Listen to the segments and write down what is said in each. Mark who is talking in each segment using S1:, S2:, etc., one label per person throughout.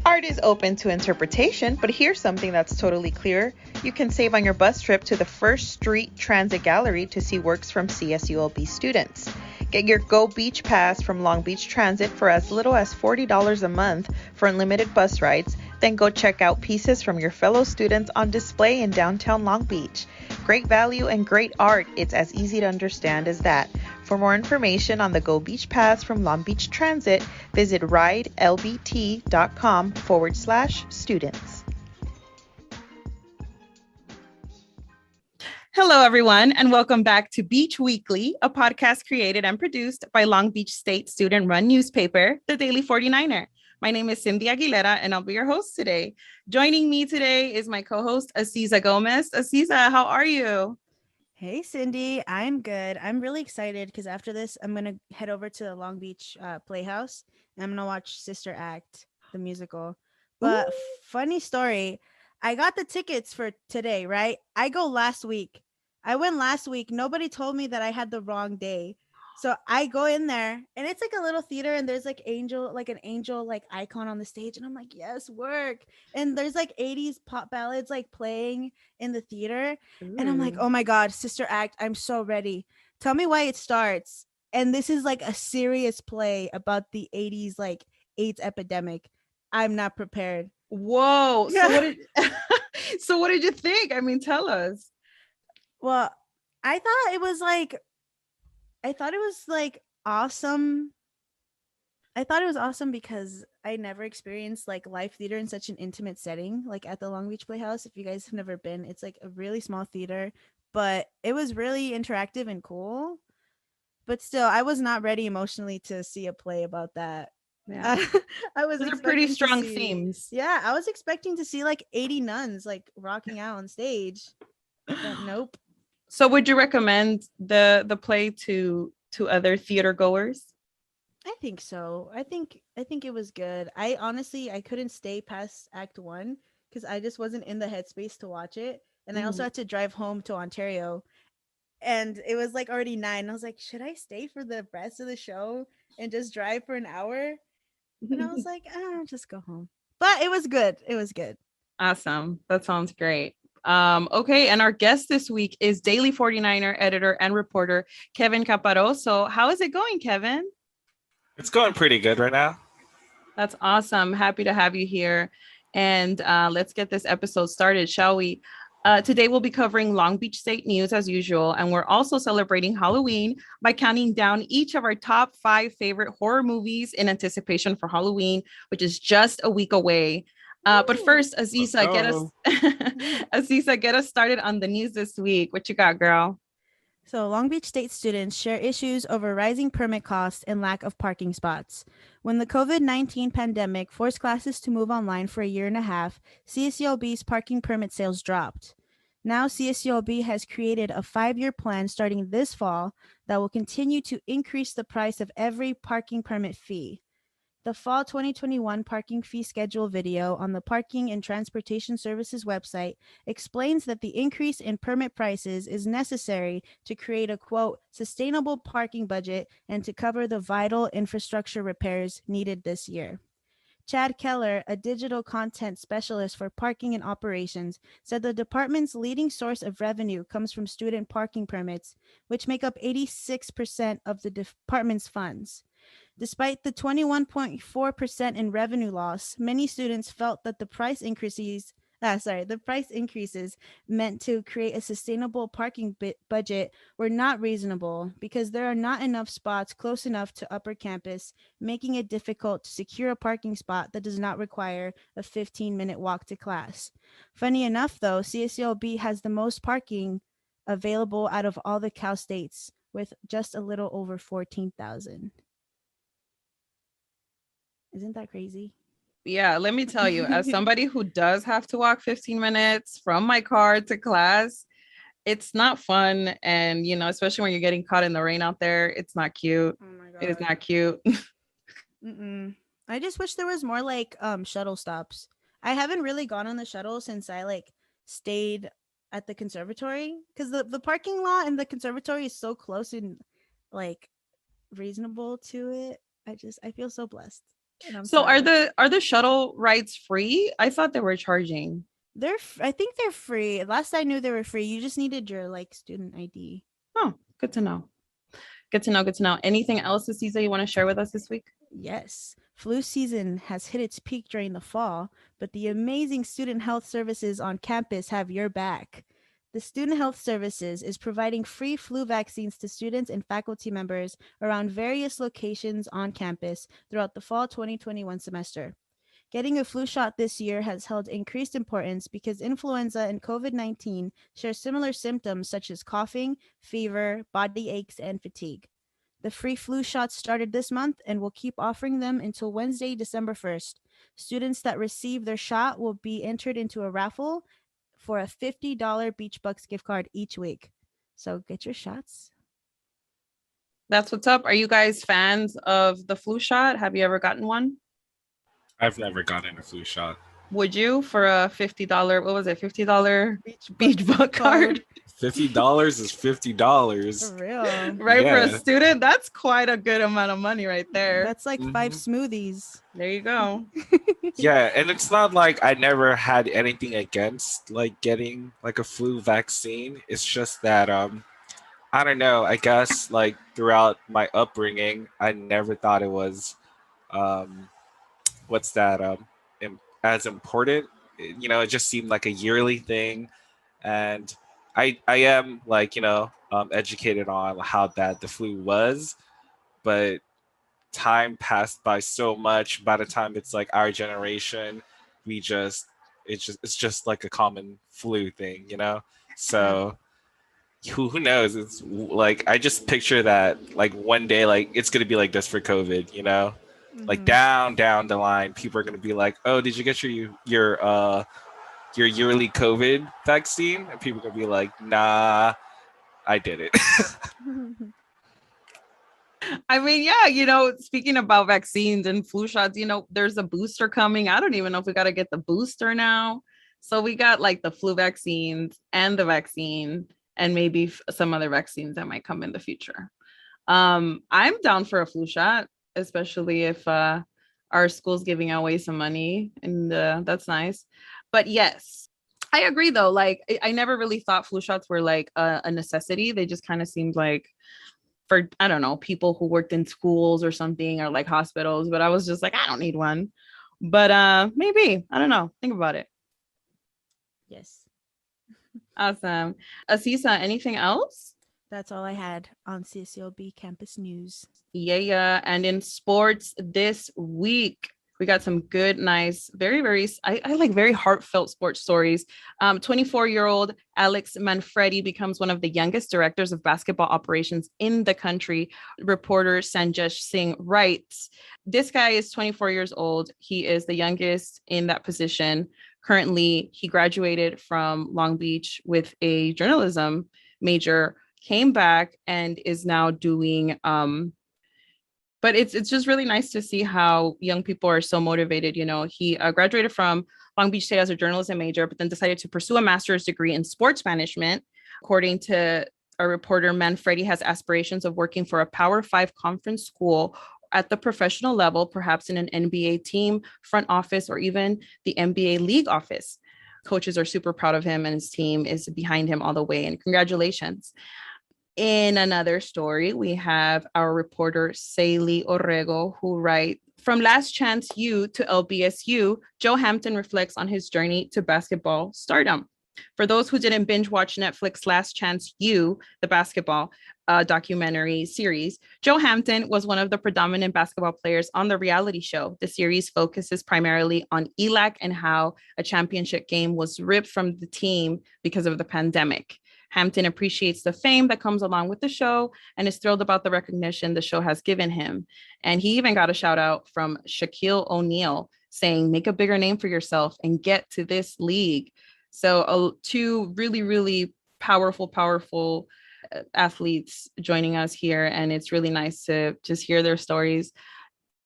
S1: Art is open to interpretation, but here's something that's totally clear. You can save on your bus trip to the First Street Transit Gallery to see works from CSULB students. Get your Go Beach Pass from Long Beach Transit for as little as $40 a month for unlimited bus rides, then go check out pieces from your fellow students on display in downtown Long Beach. Great value and great art, it's as easy to understand as that. For more information on the Go Beach Pass from Long Beach Transit, visit ridelbt.com/students. Hello, everyone, and welcome back to Beach Weekly, a podcast created and produced by Long Beach State student-run newspaper, The Daily 49er. My name is Cindy Aguilera, and I'll be your host today. Joining me today is my co-host, Aziza Gomez. Aziza, how are you?
S2: Hey, Cindy. I'm good. I'm really excited because after this, I'm going to head over to the Long Beach Playhouse and I'm going to watch Sister Act, the musical. But funny story, I got the tickets for today, right? I go last week. I went last week. Nobody told me that I had the wrong day. So I go in there and it's like a little theater and there's like an angel like icon on the stage. And I'm like, yes, work. And there's like 80s pop ballads like playing in the theater. And I'm like, oh my God, Sister Act, I'm so ready. Tell me why it starts. And this is like a serious play about the 80s like AIDS epidemic. I'm not prepared.
S1: Whoa.
S2: Yeah.
S1: So what did you think? I mean, tell us.
S2: Well, I thought it was awesome. I thought it was awesome because I never experienced like live theater in such an intimate setting, like at the Long Beach Playhouse. If you guys have never been, it's like a really small theater, but it was really interactive and cool. But still, I was not ready emotionally to see a play about that.
S1: Yeah.
S2: I was
S1: Those are pretty
S2: expecting to
S1: strong
S2: see,
S1: themes.
S2: yeah, I was expecting to see like 80 nuns like rocking out on stage, but nope.
S1: So would you recommend the play to other theater goers?
S2: I think so. I think it was good. I honestly I couldn't stay past act 1 cuz I just wasn't in the headspace to watch it. And I also had to drive home to Ontario and it was like already 9. I was like, "Should I stay for the rest of the show and just drive for an hour?" And I was like, "I'll just go home." But it was good. It was good.
S1: Awesome. That sounds great. Okay, and our guest this week is Daily 49er editor and reporter Kevin Caparoso. How is it going, Kevin?
S3: It's going pretty good right now.
S1: That's awesome. Happy to have you here. And let's get this episode started, shall we? Today we'll be covering Long Beach State news as usual, and we're also celebrating Halloween by counting down each of our top 5 favorite horror movies in anticipation for Halloween, which is just a week away. But first, Aziza, Aziza, get us started on the news this week. What you got, girl?
S2: So, Long Beach State students share issues over rising permit costs and lack of parking spots. When the COVID-19 pandemic forced classes to move online for a year and a half, CSULB's parking permit sales dropped. Now, CSULB has created a 5-year plan starting this fall that will continue to increase the price of every parking permit fee. The fall 2021 parking fee schedule video on the Parking and Transportation Services website explains that the increase in permit prices is necessary to create a quote, sustainable parking budget and to cover the vital infrastructure repairs needed this year. Chad Keller, a digital content specialist for parking and operations, said the department's leading source of revenue comes from student parking permits, which make up 86% of the department's funds. Despite the 21.4% in revenue loss, many students felt that the price increases meant to create a sustainable parking budget were not reasonable because there are not enough spots close enough to upper campus, making it difficult to secure a parking spot that does not require a 15-minute walk to class. Funny enough, though, CSULB has the most parking available out of all the Cal states, with just a little over 14,000. Isn't that crazy?
S1: Yeah, let me tell you, as somebody who does have to walk 15 minutes from my car to class, it's not fun. And, especially when you're getting caught in the rain out there, it's not cute.
S2: Oh my God.
S1: It is not cute.
S2: I just wish there was more like shuttle stops. I haven't really gone on the shuttle since I like stayed at the conservatory because the parking lot and the conservatory is so close and like reasonable to it. I feel so blessed. And I'm
S4: So
S2: sorry.
S4: are the shuttle rides free? I thought they were charging.
S2: I think they're free. Last I knew they were free. You just needed your student ID.
S4: Oh, good to know. Good to know. Good to know. Anything else, Aziza, you want to share with us this week?
S2: Yes, flu season has hit its peak during the fall, but the amazing student health services on campus have your back. The Student Health Services is providing free flu vaccines to students and faculty members around various locations on campus throughout the fall 2021 semester. Getting a flu shot this year has held increased importance because influenza and COVID 19 share similar symptoms such as coughing, fever, body aches, and fatigue. The free flu shots started this month and will keep offering them until Wednesday, December 1st. Students that receive their shot will be entered into a raffle for a $50 Beach Bucks gift card each week. So get your shots.
S4: That's what's up. Are you guys fans of the flu shot? Have you ever gotten one?
S3: I've never gotten a flu shot.
S4: Would you for a $50, what was it, $50 beach buck card?
S3: $50 is $50.
S2: For real.
S4: Right, for a
S3: Yeah.
S4: student? That's quite a good amount of money right there.
S2: That's like 5 smoothies.
S4: There you go.
S3: Yeah, and it's not like I never had anything against like getting like a flu vaccine. It's just that I don't know, I guess like throughout my upbringing, I never thought it was um what's that as important. It just seemed like a yearly thing, and I am like educated on how bad the flu was, but time passed by so much. By the time it's like our generation, we just it's just like a common flu thing. So who knows? It's like I just picture that like one day like it's gonna be like this for COVID. Like down the line, people are gonna be like, "Oh, did you get your yearly COVID vaccine?" And people are gonna be like, "Nah, I did it."
S4: I mean, yeah, speaking about vaccines and flu shots, there's a booster coming. I don't even know if we got to get the booster now. So we got like the flu vaccines and the vaccine and maybe some other vaccines that might come in the future. I'm down for a flu shot, especially if our school's giving away some money, and that's nice. But yes, I agree though. Like I never really thought flu shots were like a necessity. They just kind of seemed like for, I don't know, people who worked in schools or something, or like hospitals, but I was just like, I don't need one. But maybe, I don't know. Think about it.
S2: Yes.
S4: Awesome. Aziza, anything else?
S2: That's all I had on CSULB campus news.
S4: Yeah. And in sports this week, we got some good, nice, very, very, I like very heartfelt sports stories. 24-year-old Alex Manfredi becomes one of the youngest directors of basketball operations in the country. Reporter Sanjesh Singh writes, this guy is 24 years old. He is the youngest in that position. Currently, he graduated from Long Beach with a journalism major, came back and is now doing but it's just really nice to see how young people are so motivated. He graduated from Long Beach State as a journalism major, but then decided to pursue a master's degree in sports management. According to a reporter, Manfredi has aspirations of working for a Power 5 conference school at the professional level, perhaps in an NBA team, front office, or even the NBA league office. Coaches are super proud of him, and his team is behind him all the way. And congratulations. In another story, we have our reporter, Saley Orrego, who writes, from Last Chance U to LBSU, Joe Hampton reflects on his journey to basketball stardom. For those who didn't binge watch Netflix Last Chance U, the basketball documentary series, Joe Hampton was one of the predominant basketball players on the reality show. The series focuses primarily on ELAC and how a championship game was ripped from the team because of the pandemic. Hampton appreciates the fame that comes along with the show and is thrilled about the recognition the show has given him. And he even got a shout out from Shaquille O'Neal saying, make a bigger name for yourself and get to this league. So two really, really powerful athletes joining us here. And it's really nice to just hear their stories.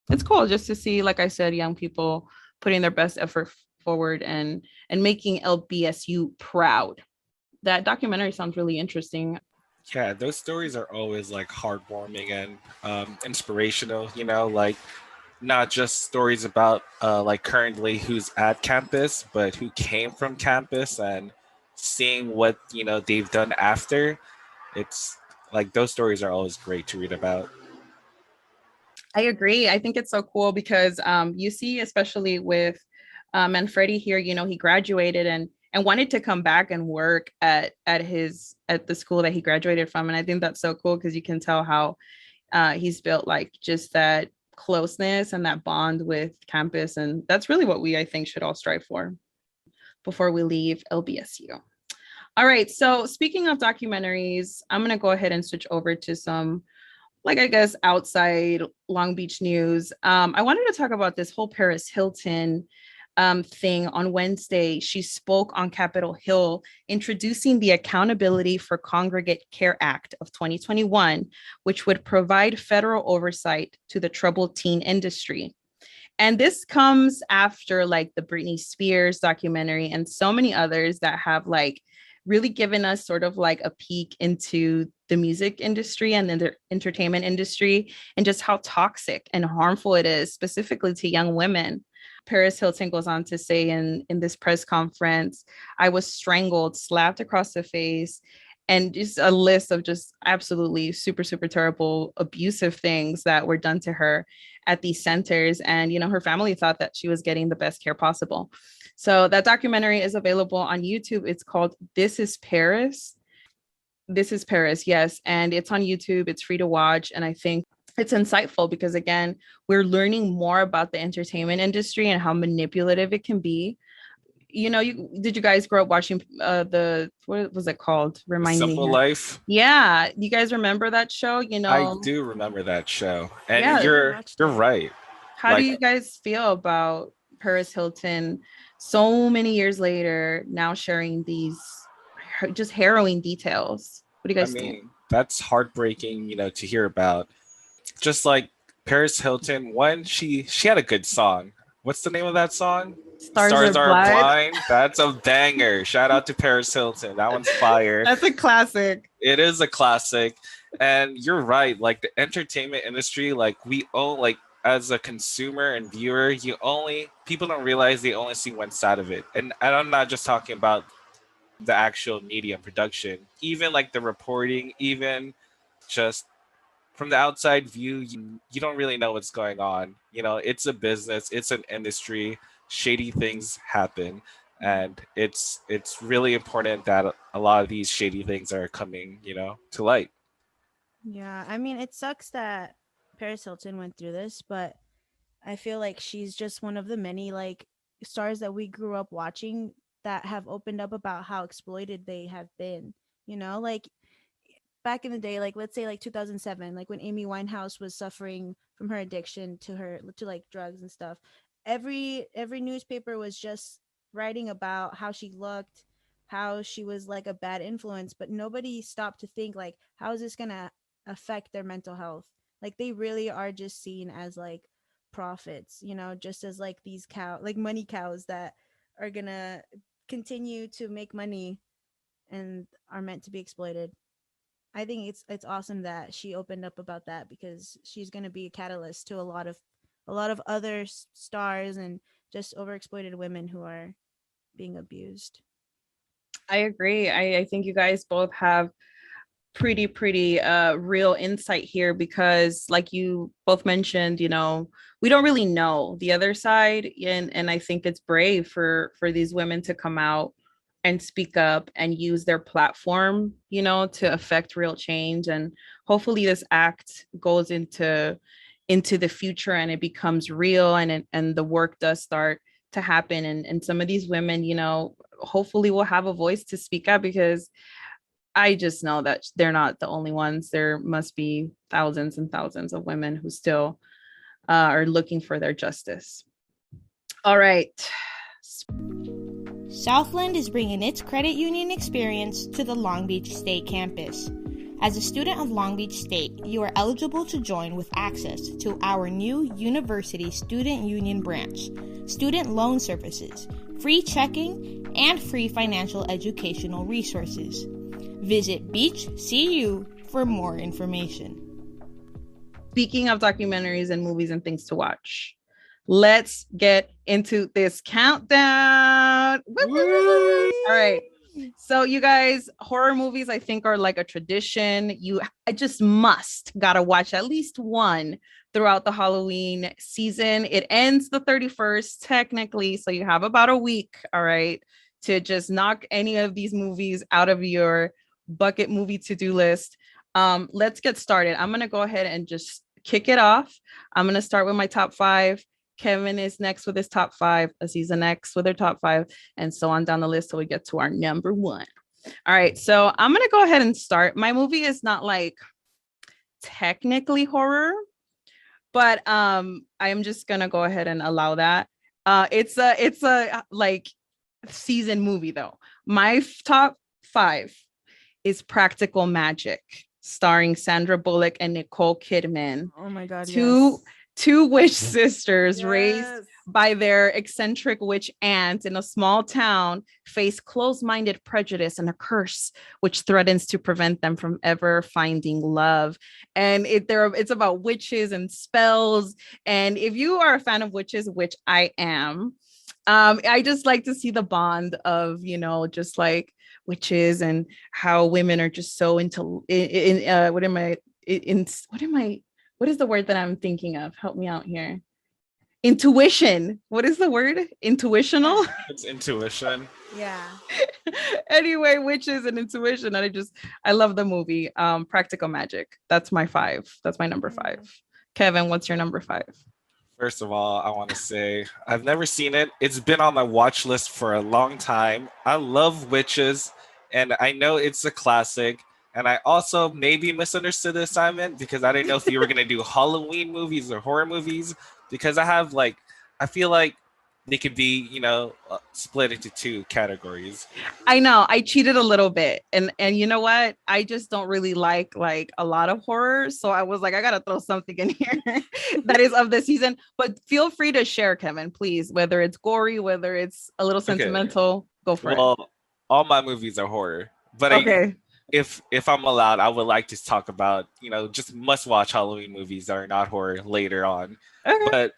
S4: It's cool just to see, like I said, young people putting their best effort forward and making LBSU proud. That documentary sounds really interesting.
S3: Yeah, those stories are always like heartwarming and inspirational. Like not just stories about like currently who's at campus, but who came from campus and seeing what they've done after. It's like those stories are always great to read about.
S4: I agree. I think it's so cool because you see, especially with Manfredi here, he graduated and wanted to come back and work at the school that he graduated from. And I think that's so cool because you can tell how he's built like just that closeness and that bond with campus. And that's really what I think should all strive for before we leave LBSU. All right. So speaking of documentaries, I'm going to go ahead and switch over to some, like, I guess, outside Long Beach news. I wanted to talk about this whole Paris Hilton thing on Wednesday. She spoke on Capitol Hill, introducing the Accountability for Congregate Care Act of 2021, which would provide federal oversight to the troubled teen industry. And this comes after like the Britney Spears documentary and so many others that have like really given us sort of like a peek into the music industry and then the entertainment industry and just how toxic and harmful it is, specifically to young women. Paris Hilton goes on to say in this press conference, I was strangled, slapped across the face, and just a list of just absolutely super, super terrible abusive things that were done to her at these centers. And, her family thought that she was getting the best care possible. So that documentary is available on YouTube. It's called This is Paris. This is Paris, yes. And it's on YouTube. It's free to watch. And I think it's insightful because, again, we're learning more about the entertainment industry and how manipulative it can be. Did you guys grow up watching what was it called? Remind me.
S3: Simple Life.
S4: Yeah. You guys remember that show?
S3: I do remember that show. And
S4: Yeah,
S3: you're right.
S4: How do you guys feel about Paris Hilton so many years later now sharing these just harrowing details? What do you guys think?
S3: That's heartbreaking, to hear about. Just like Paris Hilton, she had a good song. What's the name of that song?
S4: Stars Are
S3: Blind. That's a banger. Shout out to Paris Hilton. That one's fire.
S4: That's a classic.
S3: It is a classic. And you're right. Like the entertainment industry, like we own, like as a consumer and viewer, people don't realize they only see one side of it. And I'm not just talking about the actual media production, even like the reporting, even just from the outside view, you don't really know what's going on. It's a business, it's an industry, shady things happen. And it's really important that a lot of these shady things are coming, to light.
S2: Yeah, it sucks that Paris Hilton went through this, but I feel like she's just one of the many like stars that we grew up watching that have opened up about how exploited they have been. Like back in the day, like let's say like 2007, like when Amy Winehouse was suffering from her addiction to like drugs and stuff, every newspaper was just writing about how she looked, how she was like a bad influence, but nobody stopped to think like, how is this gonna affect their mental health? Like they really are just seen as like profits, just as like these money cows that are gonna continue to make money and are meant to be exploited. I think it's awesome that she opened up about that because she's going to be a catalyst to a lot of other stars and just overexploited women who are being abused.
S4: I agree. I think you guys both have pretty real insight here because like you both mentioned, we don't really know the other side, and I think it's brave for these women to come out and speak up and use their platform, to affect real change. And hopefully this act goes into the future and it becomes real and the work does start to happen. And some of these women, hopefully will have a voice to speak up because I just know that they're not the only ones. There must be thousands and thousands of women who still are looking for their justice. All right.
S5: Southland is bringing its credit union experience to the Long Beach State campus. As a student of Long Beach State, you are eligible to join with access to our new University Student Union branch, student loan services, free checking, and free financial educational resources. Visit Beach CU for more information.
S4: speaking of documentaries and movies and things to watch, let's get into this countdown. All right. So you guys, horror movies, I think, are like a tradition. I just gotta watch at least one throughout the Halloween season. It ends the 31st technically, so you have about a week, all right, to just knock any of these movies out of your bucket movie to-do list. Let's get started. I'm gonna go ahead and just kick it off. I'm gonna start with my top 5. Kevin is next with his top 5. Aziza next with her top 5, and so on down the list till we get to our number 1. All right, so I'm gonna go ahead and start. My movie is not like technically horror, but I'm just gonna go ahead and allow that. It's a like season movie though. My top 5 is Practical Magic, starring Sandra Bullock and Nicole Kidman.
S2: Oh my God,
S4: Two witch sisters raised by their eccentric witch aunt in a small town face closed-minded prejudice and a curse which threatens to prevent them from ever finding love. And it's about witches and spells. And if you are a fan of witches, which I am, I just like to see the bond of, just like witches and how women are just so into what is the word that I'm thinking of? Help me out here. Intuition. What is the word? Intuitional?
S3: It's intuition.
S2: Yeah.
S4: Anyway, witches and intuition. And I love the movie. Practical Magic. That's my 5. That's my number 5. Kevin, what's your number 5?
S3: First of all, I want to say I've never seen it. It's been on my watch list for a long time. I love witches, and I know it's a classic. And I also maybe misunderstood the assignment because I didn't know if you were going to do Halloween movies or horror movies, because I feel like they could be, split into 2 categories.
S4: I know I cheated a little bit. And you know what? I just don't really like a lot of horror. So I was like, I got to throw something in here that is of the season. But feel free to share, Kevin, please, whether it's gory, whether it's a little sentimental. Okay. Go for it.
S3: Well, all my movies are horror. But
S4: okay.
S3: If I'm allowed, I would like to talk about, just must-watch Halloween movies that are not horror later on. Okay. But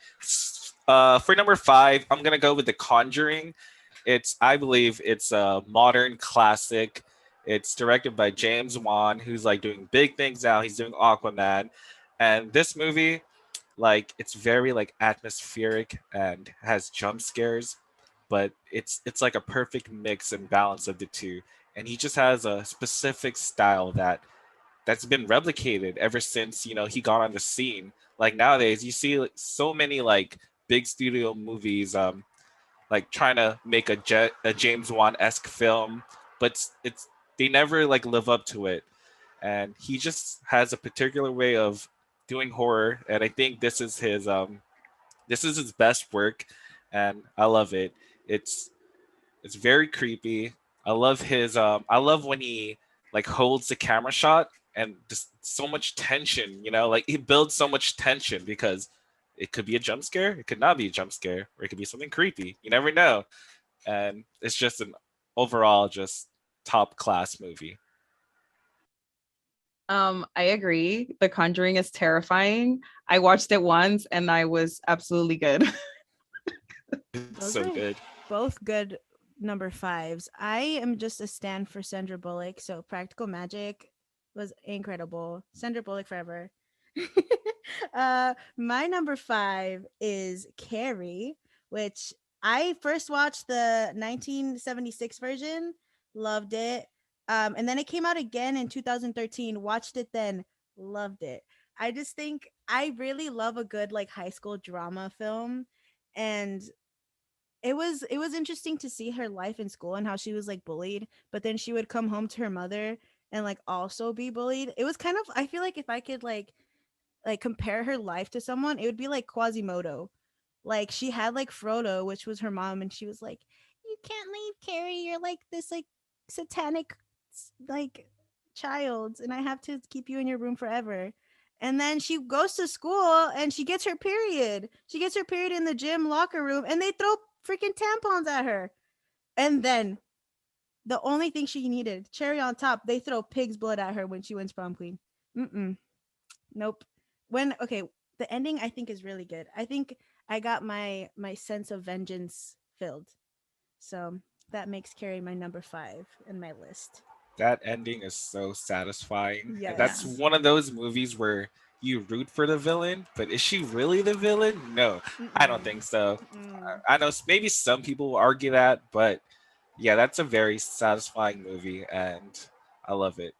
S3: for number 5, I'm going to go with The Conjuring. I believe it's a modern classic. It's directed by James Wan, who's like doing big things now. He's doing Aquaman. And this movie, it's very atmospheric and has jump scares, but it's like a perfect mix and balance of the 2. And he just has a specific style that's been replicated ever since, he got on the scene. Like nowadays, you see so many big studio movies, trying to make a James Wan-esque film, but they never live up to it. And he just has a particular way of doing horror, and I think this is his best work, and I love it. It's very creepy. I love I love when he holds the camera shot and just so much tension, he builds so much tension because it could be a jump scare, it could not be a jump scare, or it could be something creepy. You never know. And it's just an overall just top class movie.
S4: I agree. The Conjuring is terrifying. I watched it once and I was absolutely good.
S3: So good.
S2: Both good number 5s. I am just a stan for Sandra Bullock, so Practical Magic was incredible. Sandra Bullock forever. My number 5 is Carrie, which I first watched the 1976 version, loved it. And then it came out again in 2013, watched it then, loved it. I just think I really love a good high school drama film, and it was interesting to see her life in school and how she was bullied, but then she would come home to her mother and also be bullied. It was kind of, I feel like if I could compare her life to someone, it would be like Quasimodo. She had Frodo, which was her mom, and she was like, you can't leave, Carrie, you're this satanic child, and I have to keep you in your room forever. And then she goes to school and she gets her period. She gets her period in the gym locker room, and they throw freaking tampons at her. And then the only thing she needed, cherry on top, they throw pig's blood at her when she wins prom queen. Nope. the ending I think is really good. I think I got my sense of vengeance filled. So that makes Carrie my number 5 in my list.
S3: That ending is so satisfying. And that's
S2: Yes.
S3: one of those movies where you root for the villain, but is she really the villain? No, I don't
S2: Mm-mm.
S3: think so.
S2: Mm-mm.
S3: I know maybe some people will argue that, but yeah, that's a very satisfying movie, and I love it.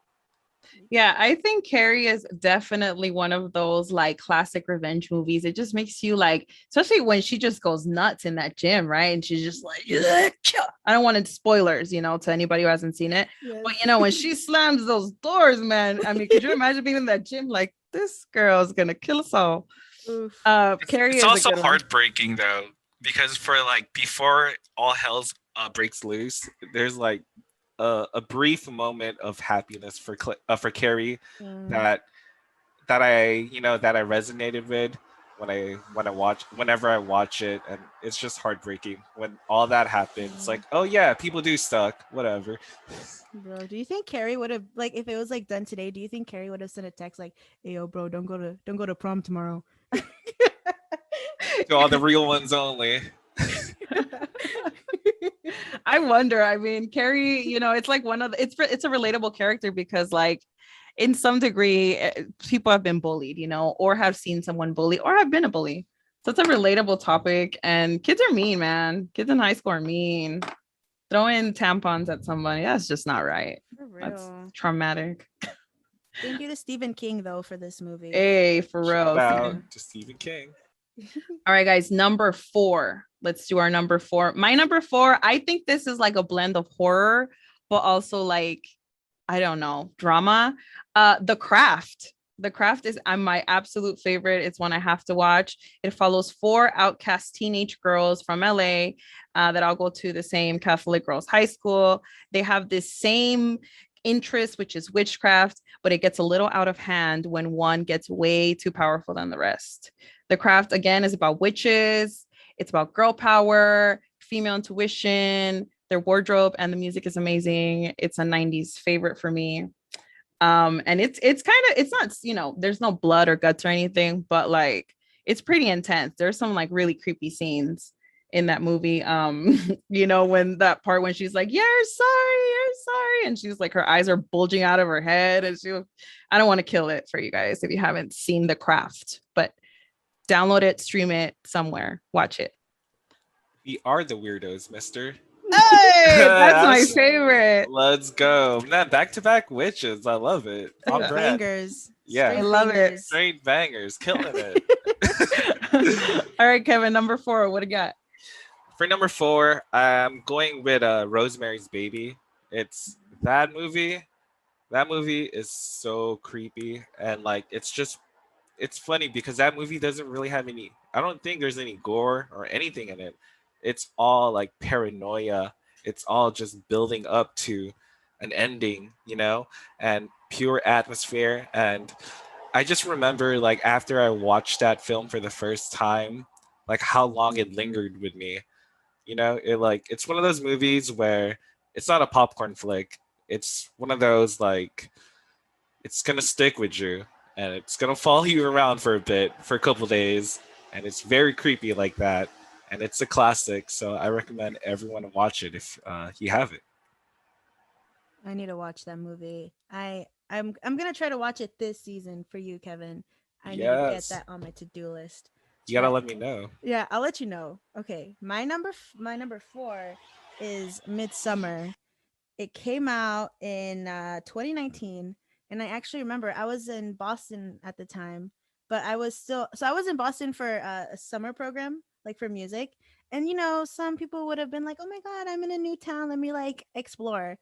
S4: Yeah, I think Carrie is definitely one of those like classic revenge movies. It just makes you like, especially when she just goes nuts in that gym, right? And she's just like, "Yeah." I don't want it spoilers, to anybody who hasn't seen it.
S2: Yes.
S4: But when she slams those doors, man, I mean, could you imagine being in that gym like this girl's gonna kill us all?
S2: Oof.
S4: Carrie
S3: It's
S4: is a
S3: also
S4: good one.
S3: heartbreaking though, because for like before all hell's breaks loose, there's like a brief moment of happiness for Carrie
S2: Mm.
S3: that that I resonated with whenever I watch it, and it's just heartbreaking when all that happens. It's like, oh yeah, people do suck, whatever.
S2: Bro, do you think Carrie would have like if it was like done today? Do you think Carrie would have sent a text like, "Hey, yo, bro, don't go to prom tomorrow"?
S3: To all the real ones only.
S4: I wonder. I mean, Carrie, it's like it's a relatable character because like in some degree people have been bullied, or have seen someone bully or have been a bully. So it's a relatable topic, and kids are mean, man. Kids in high school are mean. Throwing tampons at somebody, that's just not right.
S2: For
S4: That's
S2: real.
S4: traumatic.
S2: Thank you to Stephen King though for this movie.
S4: Hey, for
S3: Shout
S4: real.
S3: out to Stephen King.
S4: All right, guys, number 4. Let's do our number 4. My number 4, I think this is like a blend of horror, but also like, I don't know, drama. The Craft. The Craft is my absolute favorite. It's one I have to watch. It follows 4 outcast teenage girls from LA that all go to the same Catholic girls' high school. They have this same interest, which is witchcraft, but it gets a little out of hand when one gets way too powerful than the rest. The Craft, again, is about witches. It's about girl power, female intuition. Their wardrobe and the music is amazing. It's a 90s favorite for me. And it's kind of, it's not, there's no blood or guts or anything, but like it's pretty intense. There's some like really creepy scenes in that movie. When that part when she's like, you're sorry, and she's like, her eyes are bulging out of her head, and I don't want to kill it for you guys if you haven't seen The Craft, but download it, stream it somewhere, watch it.
S3: We are the weirdos, mister.
S4: Hey, that's my favorite.
S3: Let's go. Nah, back-to-back witches. I love it. On
S2: Straight
S3: brand.
S2: bangers.
S3: Yeah.
S2: Straight
S4: I love it.
S2: bangers.
S3: Straight bangers. Killing it.
S4: All right, Kevin, number 4. What do you got?
S3: For number 4, I'm going with Rosemary's Baby. It's that movie. That movie is so creepy, and like it's funny because that movie doesn't really have any. I don't think there's any gore or anything in it. It's all like paranoia. It's all just building up to an ending, and pure atmosphere. And I just remember like after I watched that film for the first time, like how long it lingered with me. It's one of those movies where it's not a popcorn flick. It's one of those like it's gonna stick with you and it's gonna follow you around for a bit, for a couple days, and it's very creepy like that. And it's a classic, so I recommend everyone watch it if you have it.
S2: I need to watch that movie. I'm gonna try to watch it this season for you, Kevin. I need to get
S3: Yes.
S2: that on my to-do list.
S3: You gotta
S2: But-
S3: let me know.
S2: Yeah, I'll let you know. Okay, my number 4 is Midsummer. It came out in 2019, and I actually remember I was in Boston at the time, but I was in Boston for a summer program, like for music. And some people would have been like, "Oh my God, I'm in a new town. Let me like explore."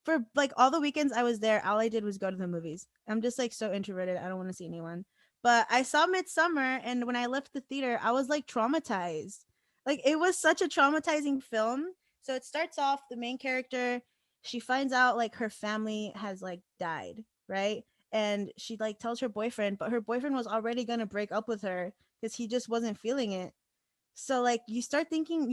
S2: For like all the weekends I was there, all I did was go to the movies. I'm just like so introverted. I don't want to see anyone. But I saw Midsummer, and when I left the theater, I was like traumatized. Like it was such a traumatizing film. So it starts off the main character, she finds out like her family has like died, right? And she like tells her boyfriend, but her boyfriend was already gonna break up with her because he just wasn't feeling it. So like you start thinking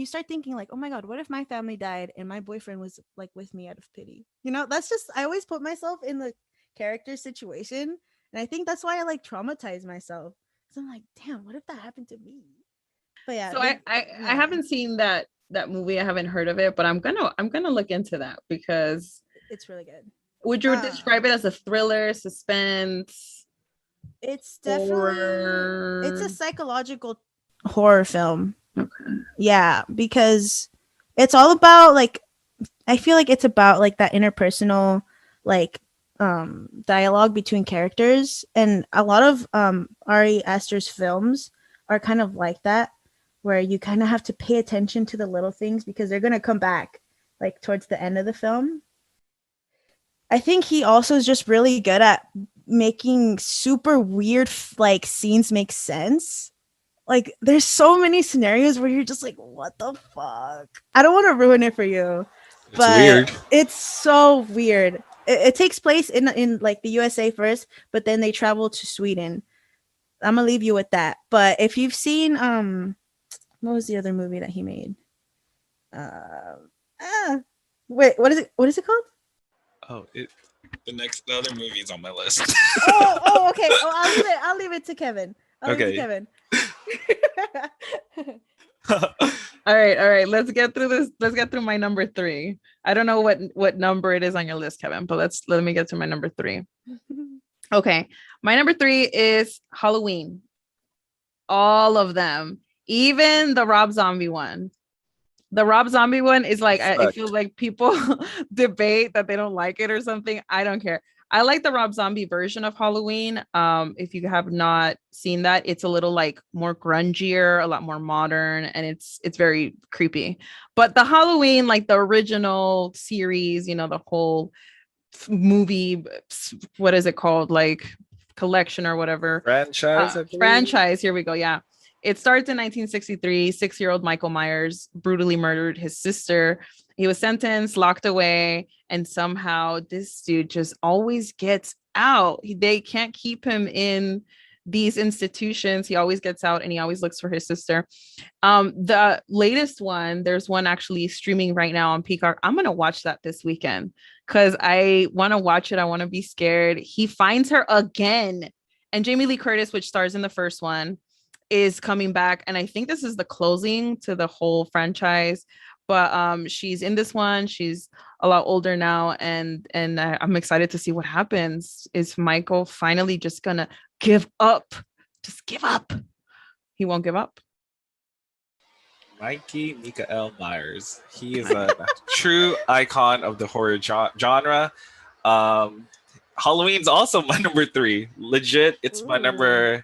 S2: like, oh my God, what if my family died and my boyfriend was like with me out of pity? That's just I always put myself in the character situation, And I think that's why I like traumatize myself. So I'm like, damn, what if that happened to me? But yeah.
S4: So I haven't seen that movie. I haven't heard of it, but I'm gonna look into that because
S2: it's really good.
S4: Would you describe it as a thriller, suspense?
S2: It's definitely
S4: horror?
S2: It's a psychological horror film.
S4: Okay.
S2: Yeah, because it's all about like I feel like it's about like that interpersonal like dialogue between characters, and a lot of Ari Aster's films are kind of like that, where you kind of have to pay attention to the little things because they're going to come back like towards the end of the film. I think he also is just really good at making super weird like scenes make sense. Like there's so many scenarios where you're just like, what the fuck? I don't want to ruin it for you. But
S3: weird.
S2: It's so weird. It takes place in like the USA first, but then they travel to Sweden. I'm gonna leave you with that. But if you've seen what was the other movie that he made? Wait, what is it called?
S3: Oh, the other movie is on my list.
S2: Okay. Oh, I'll leave it to Kevin. Leave it to Kevin.
S4: All right. Let's get through this. Let's get through my number 3. I don't know what number it is on your list, Kevin, but let me get to my number 3. Okay. My number 3 is Halloween. All of them, even the Rob Zombie one. The Rob Zombie one is like, I feel like people debate that they don't like it or something. I don't care. I like the Rob Zombie version of Halloween. If you have not seen that, it's a little like more grungier, a lot more modern, and it's very creepy. But the Halloween, like the original series, the whole movie, what is it called? Like collection or whatever. Franchise. Here we go. Yeah. It starts in 1963. 6-year-old Michael Myers brutally murdered his sister. He was sentenced, locked away, and somehow this dude just always gets out. They can't keep him in these institutions. He always gets out and he always looks for his sister. The latest one, there's one actually streaming right now on Peacock. I'm going to watch that this weekend because I want to watch it. I want to be scared. He finds her again. And Jamie Lee Curtis, which stars in the first one, is coming back, and I think this is the closing to the whole franchise. But she's in this one. She's a lot older now, and I'm excited to see what happens. Is Michael finally just gonna give up? Just give up. He won't give up.
S3: Mikael Myers. He is a true icon of the horror genre. Halloween's also my number 3. Legit, it's my number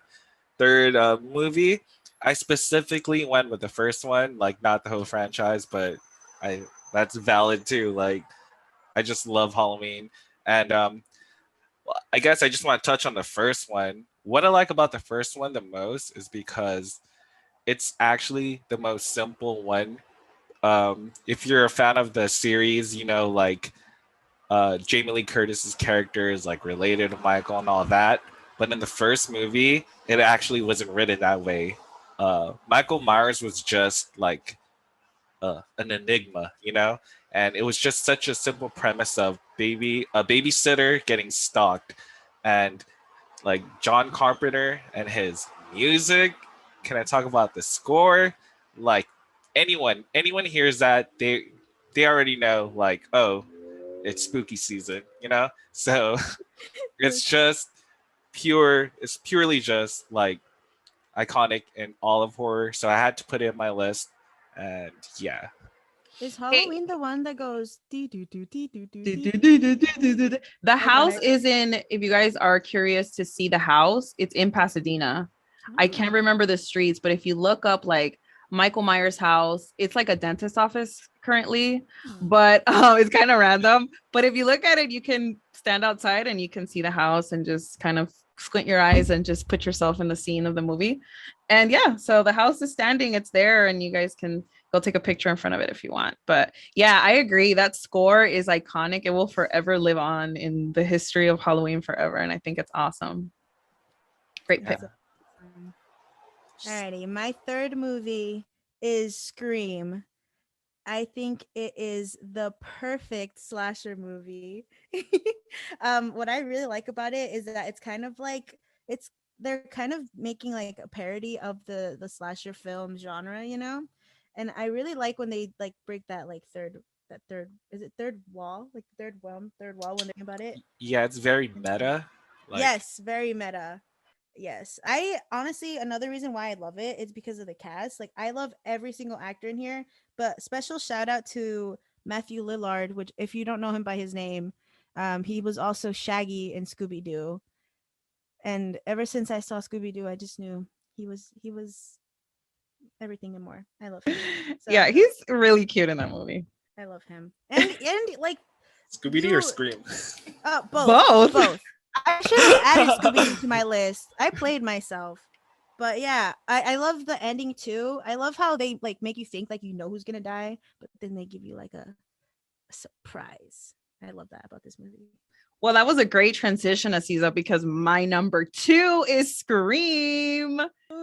S3: 3rd movie. I specifically went with the first one, like not the whole franchise, but that's valid too. Like I just love Halloween, and I guess I just want to touch on the first one. What I like about the first one the most is because it's actually the most simple one. If you're a fan of the series, like Jamie Lee Curtis's character is like related to Michael and all that. But in the first movie, it actually wasn't written that way. Michael Myers was just like an enigma, and it was just such a simple premise of a babysitter getting stalked, and like John Carpenter and his music. Can I talk about the score? Like anyone hears that, they already know, like, oh, it's spooky season, So it's purely just like iconic in all of horror. So I had to put it in my list, and yeah.
S2: Is Halloween the one that goes dee doo doo dee doo doo dee doo?
S4: The house is in, if you guys are curious to see the house, it's in Pasadena. I can't remember the streets, but if you look up like Michael Myers' house, it's like a dentist office currently, but it's kind of random. But if you look at it, you can stand outside and you can see the house and just kind of squint your eyes and just put yourself in the scene of the movie. And yeah, so the house is standing, it's there, and you guys can go take a picture in front of it if you want. But yeah, I agree. That score is iconic. It will forever live on in the history of Halloween forever. And I think it's awesome. Great pick.
S2: Alrighty, my 3rd movie is Scream. I think it is the perfect slasher movie. What I really like about it is that it's kind of like it's they're kind of making like a parody of the slasher film genre, you know? And I really like when they like break that like third is it third wall? Like third wall when they're about it.
S3: Yeah, it's very meta. Like,
S2: Yes, very meta. Yes. I honestly, another reason why I love it is because of the cast. Like, I love every single actor in here, but special shout out to Matthew Lillard, which, if you don't know him by his name, he was also Shaggy in Scooby Doo. And ever since I saw Scooby Doo, I just knew he was everything and more. I love him.
S4: Yeah,
S2: So
S4: he's really cute in that movie.
S2: I love him. And like
S3: Scooby Doo or
S2: you
S3: Scream?
S2: both.
S4: Both.
S2: Both. I should have added Scooby Doo to my list. I played myself. But yeah, I love the ending too. I love how they like make you think like you know who's gonna die, but then they give you like a surprise. I love that about this movie.
S4: Well, that was a great transition, Aziza, because my number 2 is Scream.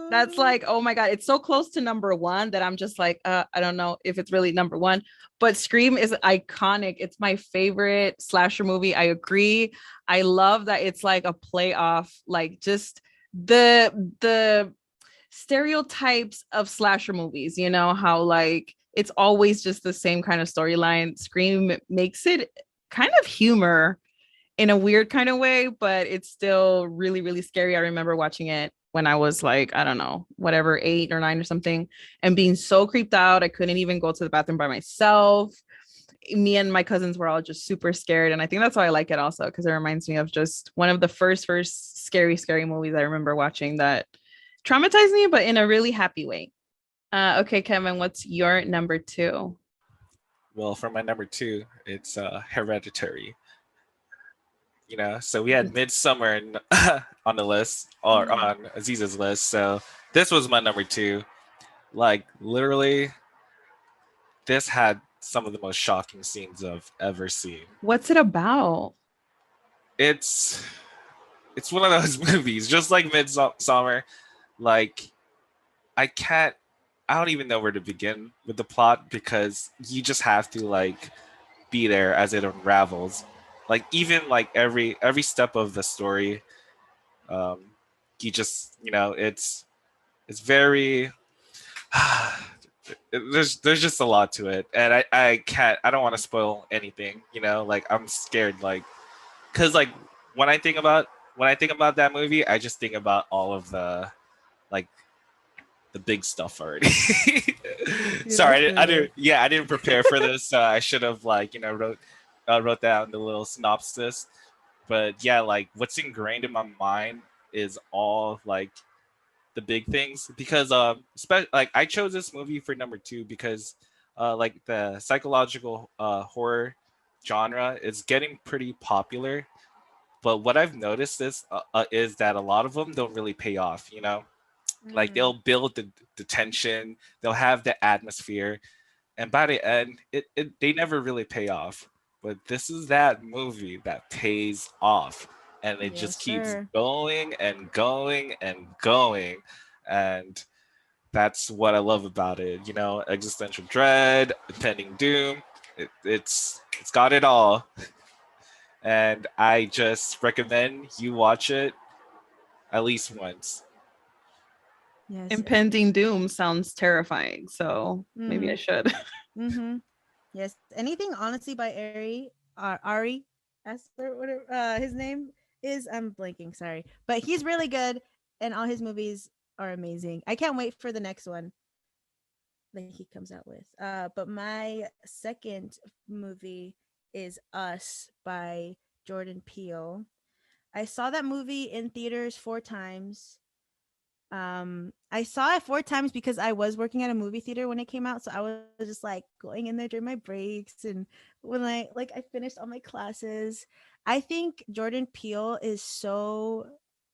S4: That's like, oh my God, it's so close to number 1 that I'm just like, I don't know if it's really number 1, but Scream is iconic. It's my favorite slasher movie. I agree. I love that it's like a play off, like just the stereotypes of slasher movies, you know, how like it's always just the same kind of storyline. Scream makes it kind of humor in a weird kind of way, but it's still really, really scary. I remember watching it when I was like, I don't know, whatever, 8 or 9 or something, and being so creeped out. I couldn't even go to the bathroom by myself. Me and my cousins were all just super scared. And I think that's why I like it also, because it reminds me of just one of the first scary movies I remember watching that traumatized me, but in a really happy way. Okay, Kevin, what's your number 2?
S3: Well, for my number 2, it's Hereditary. So we had Midsummer on the list, or on Aziza's list. So this was my number 2. Like, literally, this had some of the most shocking scenes I've ever seen.
S4: What's it about?
S3: It's it's one of those movies, just like Midsummer. Like, I can't, I don't even know where to begin with the plot, because you just have to like be there as it unravels. Like, even like every step of the story, um, you just, it's very there's just a lot to it, and I don't want to spoil anything. Like, I'm scared, like, because like when I think about that movie, I just think about all of the, like, the big stuff already. Sorry, I didn't prepare for this. I should have, like, wrote down the little synopsis. But yeah, like, what's ingrained in my mind is all like the big things, because like, I chose this movie for number 2 because like, the psychological horror genre is getting pretty popular. But what I've noticed is that a lot of them don't really pay off. Like, they'll build the tension, they'll have the atmosphere, and by the end, they never really pay off. But this is that movie that pays off, and it
S2: Yes,
S3: just keeps
S2: sir.
S3: going and going and going. And that's what I love about it. Existential dread, impending doom. It's got it all. And I just recommend you watch it at least once.
S2: Yes.
S4: Impending doom sounds terrifying, so maybe I should.
S2: Mm-hmm. Yes. Anything honestly by Ari Aster, whatever his name is. I'm blanking, sorry. But he's really good and all his movies are amazing. I can't wait for the next one that he comes out with. But my second movie is Us by Jordan Peele. I saw that movie in theaters 4 times. I saw it 4 times because I was working at a movie theater when it came out, so I was just like going in there during my breaks, and when I finished all my classes. I think Jordan Peele is so,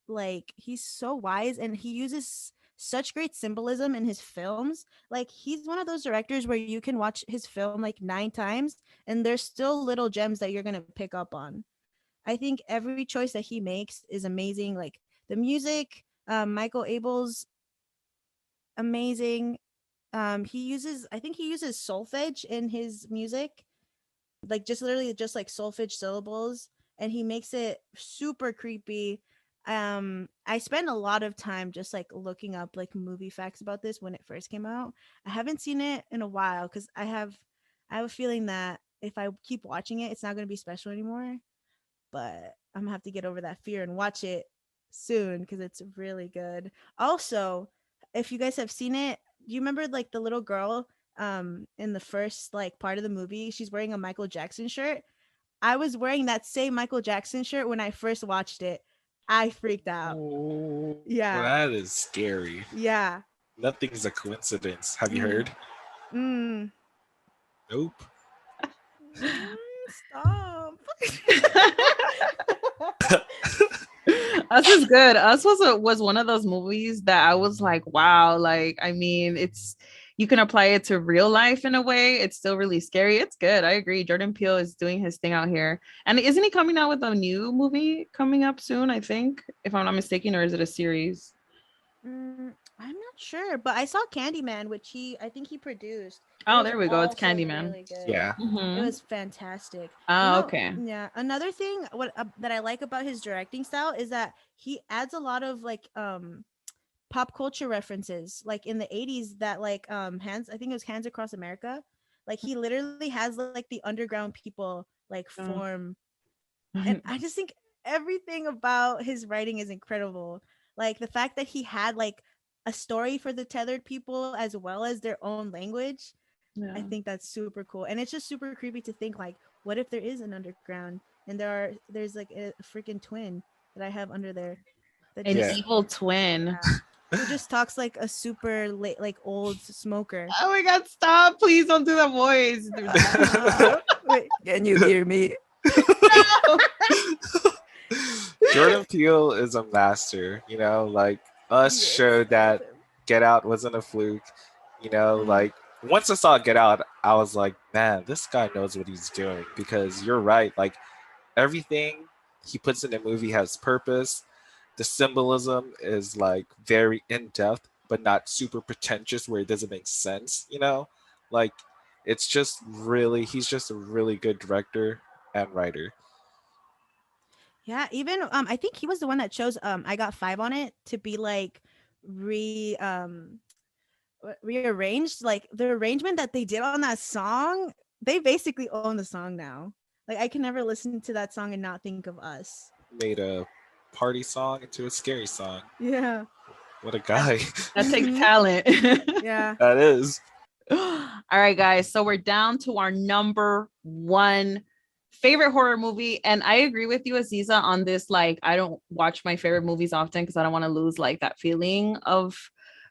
S2: like, he's so wise, and he uses such great symbolism in his films. Like, he's one of those directors where you can watch his film like 9 times and there's still little gems that you're going to pick up on. I think every choice that he makes is amazing. Like, the music, Michael Abel's amazing. I think he uses solfege in his music, like just literally just like solfege syllables, and he makes it super creepy. I spent a lot of time just like looking up like movie facts about this when it first came out. I haven't seen it in a while because I have a feeling that if I keep watching it, it's not going to be special anymore. But I'm gonna have to get over that fear and watch it soon because it's really good. Also, if you guys have seen it, do you remember like the little girl in the first like part of the movie? She's wearing a Michael Jackson shirt. I was wearing that same Michael Jackson shirt when I first watched it. I freaked out.
S3: Oh,
S2: Yeah.
S3: that is scary.
S2: Yeah.
S3: Nothing's a coincidence. Have you
S2: Mm.
S3: heard?
S2: Mm.
S3: Nope.
S2: Stop.
S4: Us is good. Us was one of those movies that I was like, wow, like I mean, it's you can apply it to real life in a way. It's still really scary. It's good. I agree. Jordan Peele is doing his thing out here. And isn't he coming out with a new movie coming up soon, I think, if I'm not mistaken, or is it a series?
S2: I'm not sure, but I saw Candyman, which I think he produced. It
S4: Oh,
S2: was
S4: there we go. It's
S2: also
S4: Candyman.
S2: really good.
S3: Yeah.
S2: It
S4: Mm-hmm.
S2: was fantastic. You
S4: Oh,
S2: know,
S4: okay.
S2: yeah. Another thing that I like about his directing style is that he adds a lot of like pop culture references, like in the 80s that like hands I think it was Hands Across America. Like he literally has like the underground people like
S4: Oh.
S2: form, and I just think everything about his writing is incredible. Like the fact that he had like a story for the tethered people as well as their own language. I
S4: Yeah.
S2: think that's super cool. And it's just super creepy to think like, what if there is an underground and there's like a freaking twin that I have under there that
S4: An
S3: Yeah.
S2: just
S4: evil twin.
S2: who just talks like a super late like old smoker.
S4: Oh my god, stop. Please don't do that voice.
S2: Wait, can you hear me?
S4: No.
S3: Jordan Peele is a master, like us
S2: Yes,
S3: showed
S2: I love
S3: that
S2: him.
S3: Get Out wasn't a fluke,
S2: Mm.
S3: like once I saw Get Out, I was like, man, this guy knows what he's doing because you're right, like everything he puts in the movie has purpose. The symbolism is like very in depth, but not super pretentious where it doesn't make sense, like it's just really, he's just a really good director and writer.
S2: Yeah, even I think he was the one that chose I Got Five on It to be like rearranged. Like the arrangement that they did on that song, they basically own the song now. Like I can never listen to that song and not think of us.
S3: Made a party song into a scary song.
S2: Yeah.
S3: What a guy.
S4: That takes
S2: Mhm.
S4: talent.
S2: Yeah.
S3: That is.
S4: All right, guys. So we're down to our number one favorite horror movie. And I agree with you, Aziza, on this. Like, I don't watch my favorite movies often because I don't want to lose like that feeling of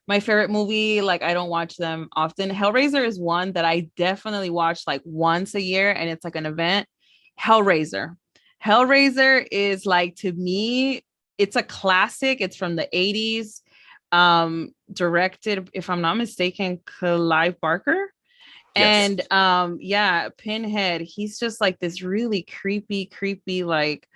S4: my favorite movie. Like, I don't watch them often. Hellraiser is one that I definitely watch like once a year, and it's like an event. Hellraiser. Hellraiser is like, to me, it's a classic. It's from the 80s, directed, if I'm not mistaken, Clive Barker.
S3: Yes.
S4: And yeah, Pinhead, he's just like this really creepy like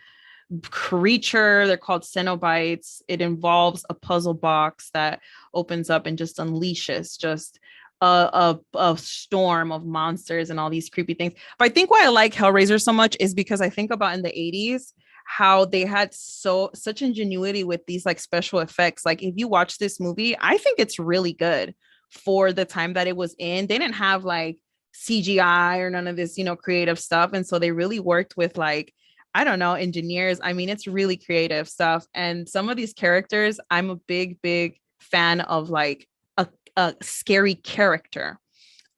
S4: creature. They're called Cenobites. It involves a puzzle box that opens up and just unleashes just a storm of monsters and all these creepy things. But I think why I like Hellraiser so much is because I think about in the 80s how they had such ingenuity with these like special effects. Like if you watch this movie, I think it's really good for the time that it was in. They didn't have like CGI or none of this, creative stuff. And so they really worked with like, I don't know, engineers. I mean, it's really creative stuff. And some of these characters, I'm a big fan of like a scary character.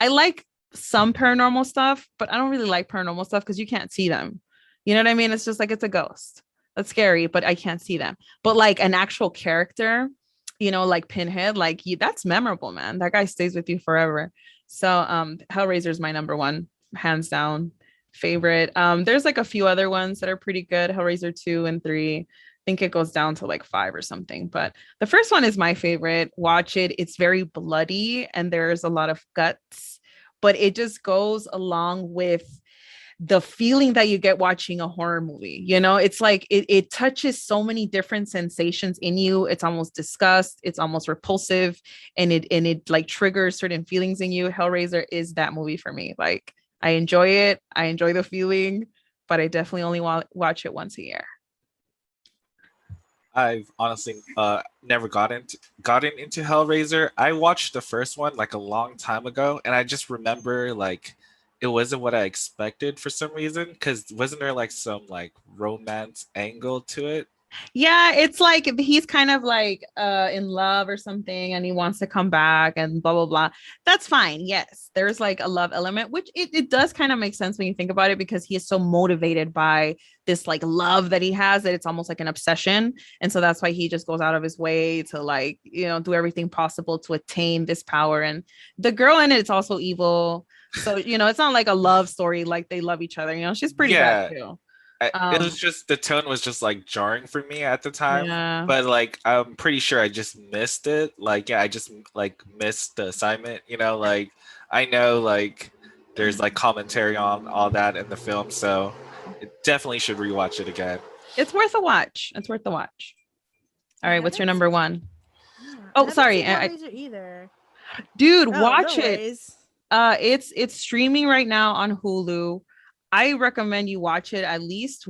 S4: I like some paranormal stuff, but I don't really like paranormal stuff because you can't see them. You know what I mean? It's just like it's a ghost. That's scary, but I can't see them. But like an actual character, like Pinhead, like that's memorable, man. That guy stays with you forever. So Hellraiser is my number one, hands down favorite. There's like a few other ones that are pretty good. Hellraiser 2 and 3. I think it goes down to like 5 or something. But the first one is my favorite. Watch it. It's very bloody and there's a lot of guts, but it just goes along with the feeling that you get watching a horror movie. You know, it's like it touches so many different sensations in you. It's almost disgust, it's almost repulsive, and it like triggers certain feelings in you. Hellraiser is that movie for me. Like, I enjoy it, I enjoy the feeling, but I definitely only watch it once a year.
S3: I've honestly never gotten into Hellraiser. I watched the first one like a long time ago, and I just remember like it wasn't what I expected for some reason. Because wasn't there like some like romance angle to it?
S4: Yeah, it's like he's kind of like in love or something, and he wants to come back and blah blah blah. That's fine. Yes, there's like a love element, which it does kind of make sense when you think about it, because he is so motivated by this like love that he has, that it's almost like an obsession. And so that's why he just goes out of his way to like, you know, do everything possible to attain this power. And the girl in it's also evil, so you know, it's not like a love story, like they love each other, you know, she's pretty bad
S3: Yeah,
S4: too.
S3: it was just the tone was just like jarring for me at the time.
S4: Yeah.
S3: But like I'm pretty sure I just missed it. Like yeah, I just like missed the assignment. You know, like I know like there's like commentary on all that in the film, so it definitely should rewatch it again.
S4: It's worth a watch. It's worth the watch. All right, what's your
S2: haven't
S4: number
S2: seen-
S4: one?
S2: Yeah, I
S4: Oh,
S2: haven't
S4: sorry,
S2: seen Hellraiser either.
S4: dude,
S2: Oh,
S4: watch
S2: no
S4: it.
S2: worries.
S4: It's streaming right now on Hulu. I recommend you watch it at least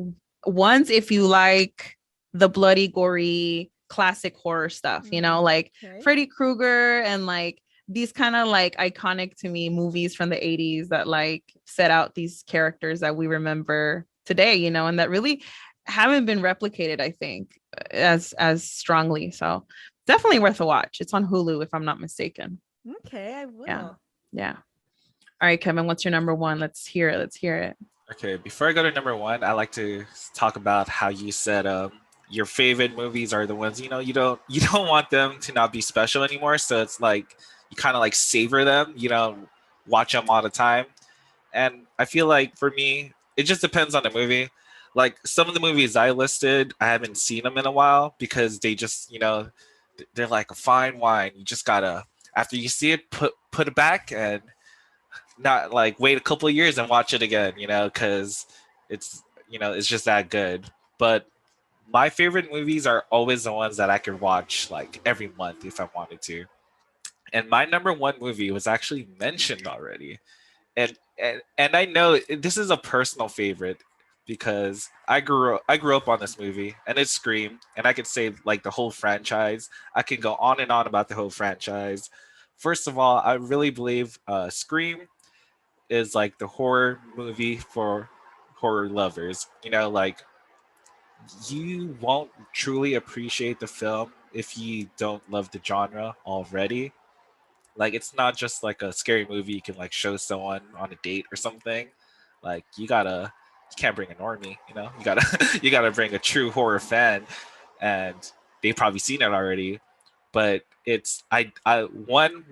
S4: once if you like the bloody, gory, classic horror stuff. You know, like
S2: Okay.
S4: Freddy Krueger and like these kind of like iconic to me movies from the 80s that like set out these characters that we remember today, you know, and that really haven't been replicated, I think, as strongly. So definitely worth a watch. It's on Hulu if I'm not mistaken.
S2: Okay, I will.
S4: Yeah. All right, Kevin, what's your number one? Let's hear it. Let's hear it.
S3: Okay, before I go to number one, I like to talk about how you said your favorite movies are the ones you don't want them to not be special anymore. So it's like you kind of like savor them, watch them all the time. And I feel like for me, it just depends on the movie. Like some of the movies I listed, I haven't seen them in a while because they just they're like a fine wine. You just gotta after you see it, put it back and not like wait a couple of years and watch it again, because it's just that good. But my favorite movies are always the ones that I can watch like every month if I wanted to. And my number one movie was actually mentioned already. And I know this is a personal favorite because I grew up on this movie and it's Scream, and I could say like the whole franchise. I can go on and on about the whole franchise. First of all, I really believe Scream is like the horror movie for horror lovers. Like you won't truly appreciate the film if you don't love the genre already. Like it's not just like a scary movie you can like show someone on a date or something. Like you can't bring a normie, You gotta you gotta bring a true horror fan, and they've probably seen it already. But it's I one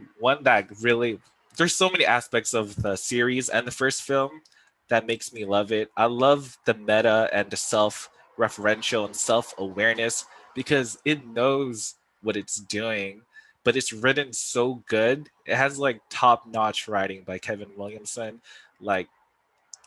S3: that really, there's so many aspects of the series and the first film that makes me love it. I love the meta and the self-referential and self-awareness because it knows what it's doing, but it's written so good. It has like top-notch writing by Kevin Williamson. Like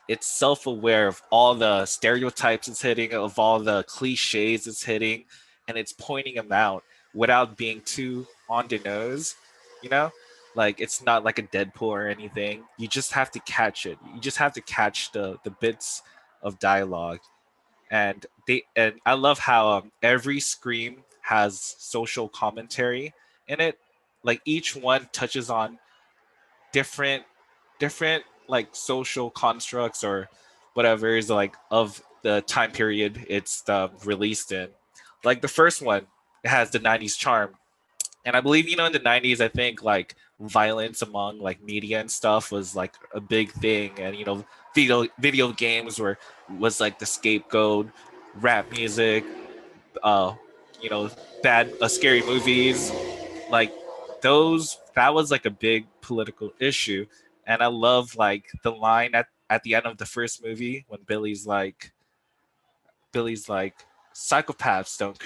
S3: it's self-aware of all the stereotypes it's hitting, of all the cliches it's hitting, and it's pointing them out without being too on the nose, you know? Like it's not like a Deadpool or anything. You just have to catch it. You just have to catch the bits of dialogue. And I love how every scream has social commentary in it. Like each one touches on different like social constructs or whatever is like of the time period it's released in. Like the first one, it has the 90s charm. And I believe, in the 90s, I think like violence among like media and stuff was like a big thing. And, video games was like the scapegoat, rap music, uh, you know, bad, scary movies, like that was like a big political issue. And I love like the line at the end of the first movie when Billy's like psychopaths don't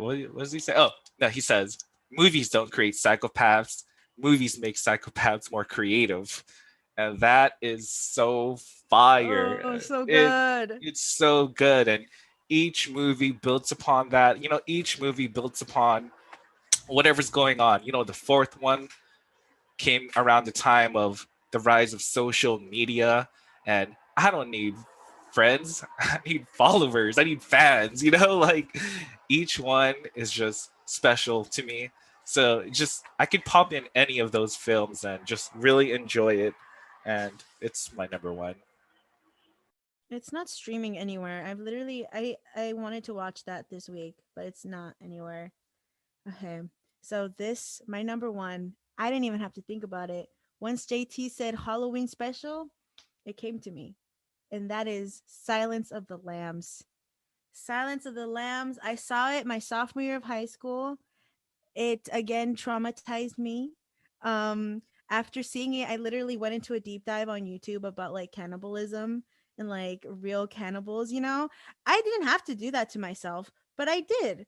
S3: what does he say? Oh no, he says movies don't create psychopaths, movies make psychopaths more creative. and that is so fire.
S2: Oh, so
S3: It
S2: good.
S3: it's so good, and each movie builds upon that. Each movie builds upon whatever's going on. The fourth one came around the time of the rise of social media, and I don't need friends. I need followers. I need fans. Like each one is just special to me. So just I could pop in any of those films and just really enjoy it, and it's my number one.
S2: It's not streaming anywhere. I wanted to watch that this week, but it's not anywhere. Okay. So this my number one. I didn't even have to think about it. Once JT said Halloween special, it came to me. And that is Silence of the Lambs. Silence of the Lambs. I saw it my sophomore year of high school. It again traumatized me. Um, After seeing it, I literally went into a deep dive on YouTube about like cannibalism and like real cannibals, you know? I didn't have to do that to myself, but I did.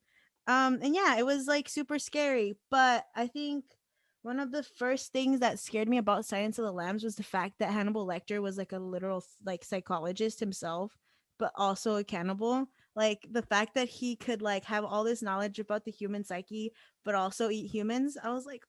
S2: And yeah, it was like super scary, but I think one of the first things that scared me about Silence of the Lambs was the fact that Hannibal Lecter was like a literal like psychologist himself, but also a cannibal. Like the fact that he could like have all this knowledge about the human psyche but also eat humans. I was like,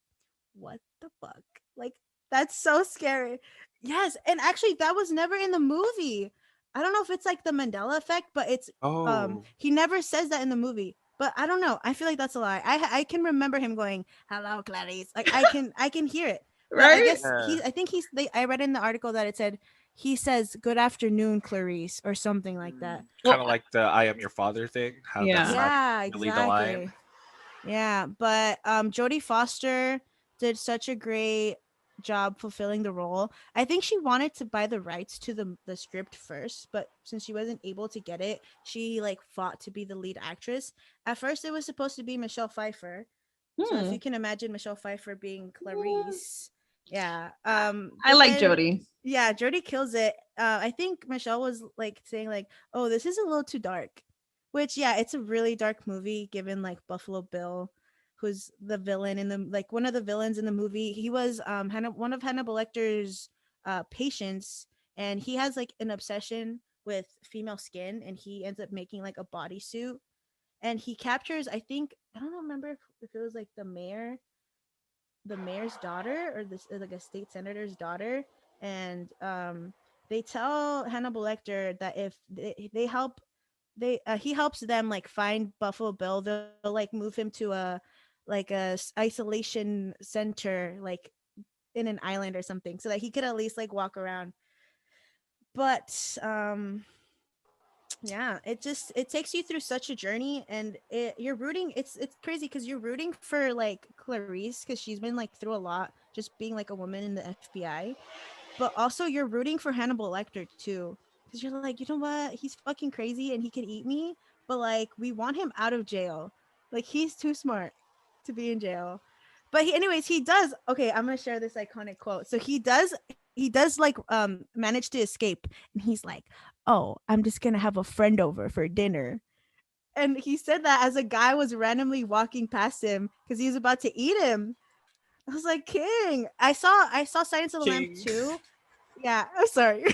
S2: what the fuck? Like, that's so scary. Yes. And actually, that was never in the movie. I don't know if it's like the Mandela effect, but
S3: Oh,
S2: he never says that in the movie. But I don't know. I feel like that's a lie. I can remember him going, "Hello, Clarice." Like I can hear it. But I
S4: Right?
S2: guess
S3: yeah.
S2: I think I read in the article that it said he says "Good afternoon, Clarice" or something like that.
S3: Kind
S4: Well,
S3: of like the "I am your father" thing. How that's
S4: yeah.
S3: not
S2: Yeah,
S3: really the line.
S2: exactly. Yeah, but Jodie Foster did such a great job fulfilling the role. I think she wanted to buy the rights to the script first, but since she wasn't able to get it, she like fought to be the lead actress. At first it was supposed to be Michelle Pfeiffer. So if
S4: Hmm.
S2: you can imagine Michelle Pfeiffer being
S4: Yeah.
S2: Clarice, yeah.
S4: I
S2: But
S4: like
S2: then
S4: Jody.
S2: yeah, Jodie kills it. I think Michelle was like saying like, "Oh, this is a little too dark." Which yeah, it's a really dark movie given like Buffalo Bill, who's the villain in the like one of the villains in the movie. He was one of Hannibal Lecter's patients, and he has like an obsession with female skin, and he ends up making like a bodysuit, and he captures I don't remember if it was like the mayor's daughter or this like a state senator's daughter, and they tell Hannibal Lecter that if they help he helps them like find Buffalo Bill, they'll like move him to a isolation center like in an island or something so that he could at least like walk around. But yeah, it takes you through such a journey, and you're rooting. It's crazy because you're rooting for like Clarice because she's been like through a lot just being like a woman in the FBI, but also you're rooting for Hannibal Lecter too because you're like, you know what, he's fucking crazy and he could eat me, but like we want him out of jail. Like he's too smart to be in jail. But anyways, he does. Okay, I'm gonna share this iconic quote. So he does like manage to escape, and he's like, "Oh, I'm just gonna have a friend over for dinner." And he said that as a guy was randomly walking past him because he was about to eat him. I was like, King. I saw Silence of the Lambs
S3: King.
S2: too. Yeah, I'm sorry.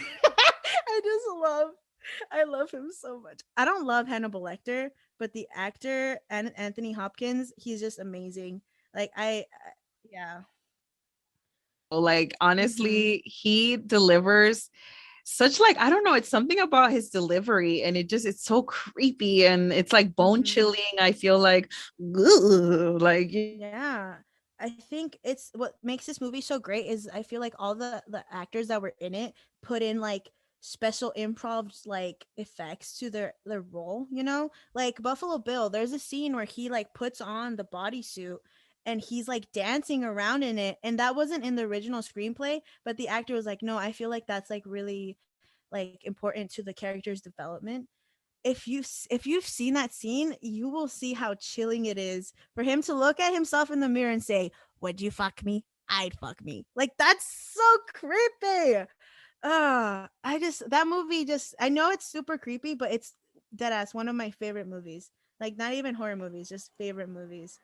S2: I love him so much. I don't love Hannibal Lecter, but the actor and Anthony Hopkins, he's just amazing. Like yeah.
S4: Like
S2: Mhm.
S4: honestly, he delivers such like I don't know, it's something about his delivery and it's so creepy and it's like bone
S2: Mhm.
S4: chilling. I feel like ugh, like
S2: Yeah. I think it's what makes this movie so great is I feel like all the actors that were in it put in like special improv like effects to their role, you know? Like Buffalo Bill, there's a scene where he like puts on the bodysuit and he's like dancing around in it, and that wasn't in the original screenplay, but the actor was like, "No, I feel like that's like really like important to the character's development." If you've seen that scene, you will see how chilling it is for him to look at himself in the mirror and say, "Would you fuck me? I'd fuck me." Like that's so creepy. I just that movie just I know it's super creepy, but it's dead ass one of my favorite movies. Like not even horror movies, just favorite movies.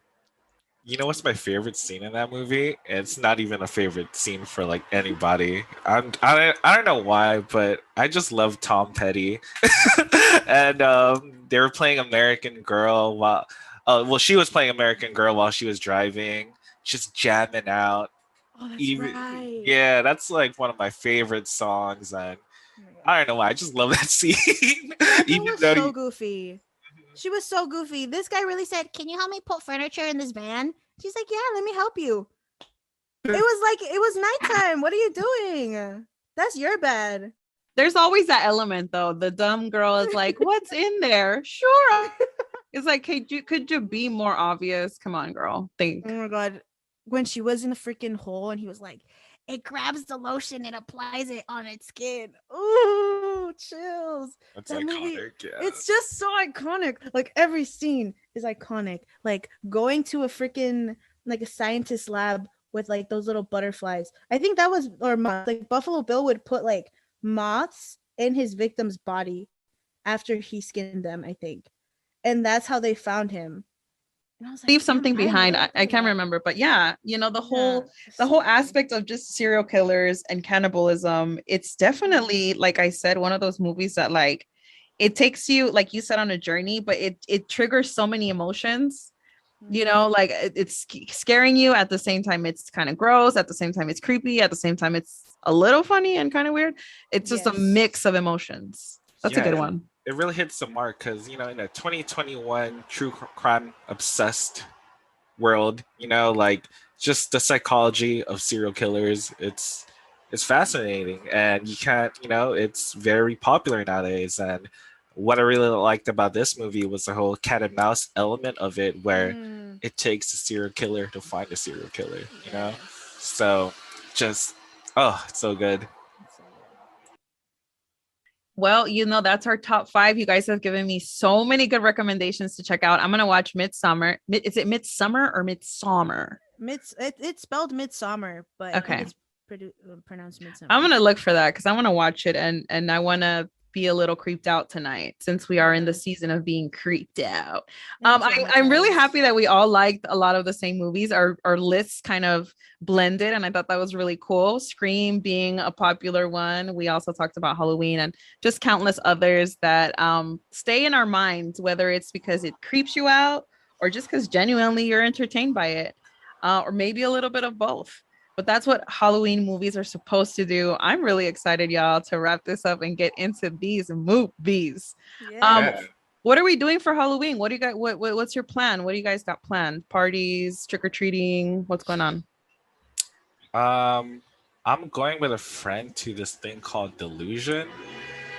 S3: You know what's my favorite scene in that movie? It's not even a favorite scene for like anybody. I don't know why, but I just love Tom Petty, and they were playing American Girl while, well, she was playing American Girl while she was driving, just jamming out.
S2: Oh, that's
S3: Even
S2: right.
S3: yeah, that's like one of my favorite songs, and
S2: Oh my
S3: I
S2: God.
S3: don't know why. I just love that scene,
S2: That girl
S3: even
S2: was
S3: though
S2: so goofy. She was so goofy. This guy really said, "Can you help me put furniture in this van?" She's like, "Yeah, let me help you." It was nighttime. What are you doing? That's your bed.
S4: There's always that element though. The dumb girl is like, "What's in there?" Sure. It's like, could you be more obvious? Come on, girl. Think.
S2: Oh my God. When she was in the freaking hole and he was like, it grabs the lotion and applies it on its skin. Ooh, chills.
S3: that's
S2: That movie,
S3: iconic. Yeah.
S2: it's just so iconic. Like every scene is iconic. Like going to a freaking like a scientist lab with like those little butterflies. I think that was or moths. Like Buffalo Bill would put like moths in his victim's body after he skinned them, I think. And that's how they found him. And I was like,
S4: Leave
S2: damn,
S4: something
S2: I
S4: behind.
S2: never thought
S4: I
S2: of
S4: can't
S2: that.
S4: remember, but yeah, the whole
S2: So
S4: aspect of just serial killers and cannibalism, it's definitely, like I said, one of those movies that like it takes you, like you said, on a journey, but it triggers so many emotions. Like it's scaring you at the same time. It's kind of gross. At the same time, it's creepy. At the same time, it's a little funny and kind of weird. It's just a
S2: yes.
S4: mix of emotions. That's a
S3: Yeah,
S4: good one.
S3: it really hits the mark because in a 2021 true crime obsessed world, like just the psychology of serial killers, it's fascinating, and you can't, it's very popular nowadays. And what I really liked about this movie was the whole cat and mouse element of it, where
S2: Mm,
S3: it takes a serial killer to find a serial killer.
S2: yes.
S3: So just it's so good.
S2: It's so good.
S4: Well, that's our top 5. You guys have given me so many good recommendations to check out. I'm gonna watch Midsummer. Is it Midsummer or Midsummer?
S2: It's spelled Midsummer, but I think
S4: Okay.
S2: it's pronounced Midsummer.
S4: I'm gonna look for that because I want to watch it, and I want to be a little creeped out tonight since we are in the season of being creeped out.
S2: And
S4: I'm really
S2: traumatized.
S4: happy that we all liked a lot of the same movies. Our lists kind of blended, and I thought that was really cool. Scream being a popular one. We also talked about Halloween and just countless others that stay in our minds, whether it's because it creeps you out or just because genuinely you're entertained by it, or maybe a little bit of both. But that's what Halloween movies are supposed to do. I'm really excited, y'all, to wrap this up and get into these movies. Um,
S2: Yes.
S4: what are we doing for Halloween? What do you guys? What's your plan? What do you guys got planned? Parties, trick or treating? What's going on?
S3: Um, I'm going with a friend to this thing called Delusion.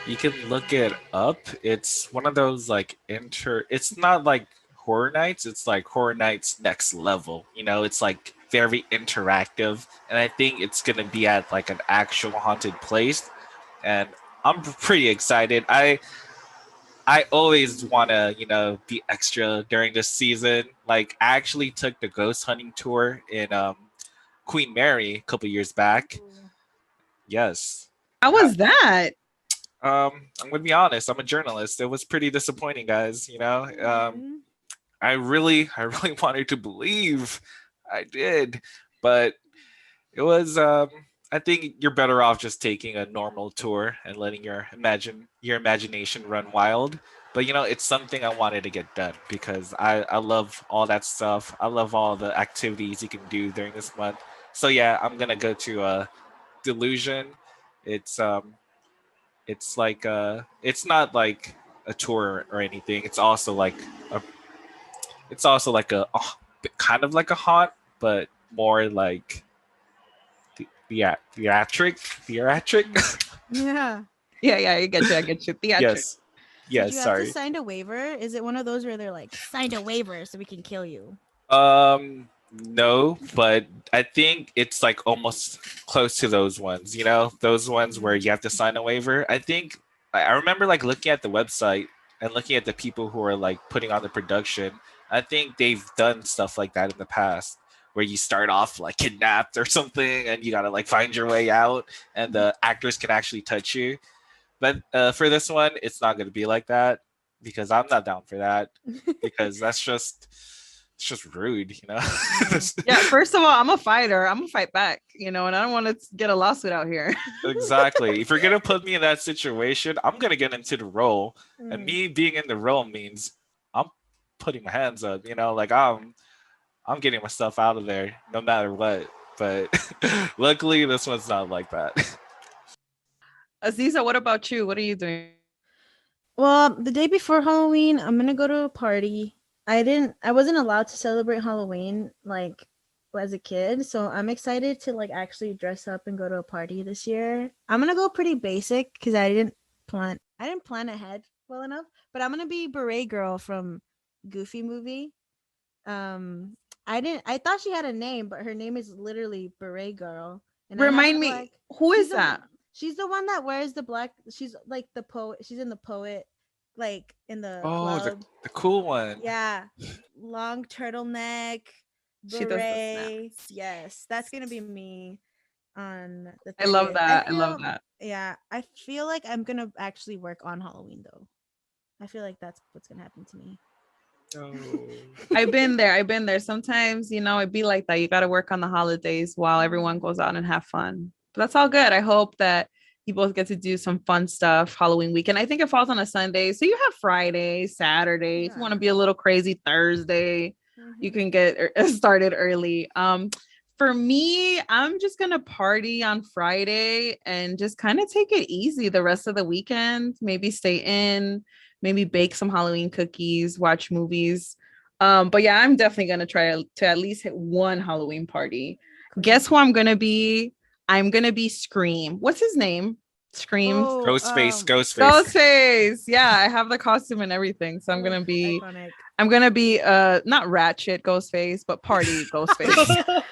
S3: You can look it up. It's one of those like it's not like horror nights, it's like horror nights next level. It's like very interactive, and I think it's going to be at like an actual haunted place, and I'm pretty excited. I always want to, be extra during this season. Like I actually took the ghost hunting tour in Queen Mary a couple years back.
S2: Ooh.
S3: Yes.
S4: How was that?
S3: I'm gonna be honest. I'm a journalist. It was pretty disappointing, guys.
S2: Mhm.
S3: I really wanted to believe I did, but it was. I think you're better off just taking a normal tour and letting your imagination run wild. But it's something I wanted to get done because I love all that stuff. I love all the activities you can do during this month. So yeah, I'm gonna go to Delusion. It's it's like it's not like a tour or anything. A it's also like a kind of like a haunt, but more like theatric.
S2: Yeah.
S4: Yeah, I get you. I get you. Theatric.
S3: Yes,
S2: Did
S3: yes.
S2: you have to
S3: Sorry.
S2: sign a waiver? Is it one of those where they're like, signed a waiver so we can kill you?
S3: No, but I think it's like almost close to those ones. Those ones where you have to sign a waiver. I think I remember like looking at the website and looking at the people who are like putting on the production. I think they've done stuff like that in the past, where you start off like kidnapped or something, and you gotta like find your way out, and the actors can actually touch you. But for this one, it's not gonna be like that because I'm not down for that because that's just it's just rude, you know.
S4: Yeah, first of all, I'm a fighter. I'm gonna fight back, you know, and I don't want to get a lawsuit out here.
S3: Exactly. If you're gonna put me in that situation, I'm gonna get into the role, and
S2: Mm.
S3: me being in the role means I'm putting my hands up. You know, like I'm getting myself out of there no matter what. But luckily, this one's not like that.
S4: Aziza, what about you? What are you doing?
S2: Well, the day before Halloween, I'm gonna go to a party. I wasn't allowed to celebrate Halloween like as a kid, so I'm excited to like actually dress up and go to a party this year. I'm gonna go pretty basic because I didn't plan ahead well enough, but I'm gonna be Beret Girl from Goofy movie. I thought she had a name, but her name is literally Beret Girl. And
S4: Remind me, who is that?
S2: She's the one that wears the black. She's like the poet. She's in the poet, like in the
S3: Oh,
S2: club.
S3: the cool one.
S2: Yeah, long turtleneck,
S4: She does the
S2: beret. Yes, that's gonna be me on the 30th.
S4: I love that. I love that.
S2: Yeah, I feel like I'm gonna actually work on Halloween though. I feel like that's what's gonna happen to me.
S3: Oh.
S4: I've been there. Sometimes, you know, it'd be like that. You got to work on the holidays while everyone goes out and have fun. But that's all good. I hope that you both get to do some fun stuff Halloween weekend. I think it falls on a Sunday. So you have Friday, Saturday. If you want to be a little crazy, Thursday, you can get started early. For me, I'm just going to party on Friday and just kind of take it easy the rest of the weekend. Maybe stay in, maybe bake some Halloween cookies, watch movies. But yeah, I'm definitely going to try to at least hit one Halloween party. Guess who I'm going to be? I'm going to be Scream. What's his name? Scream.
S2: Oh,
S3: Ghostface.
S4: Ghostface. Yeah, I have the costume and everything. So I'm going to be
S2: iconic.
S4: I'm going to be not Ratchet Ghostface, but party Ghostface.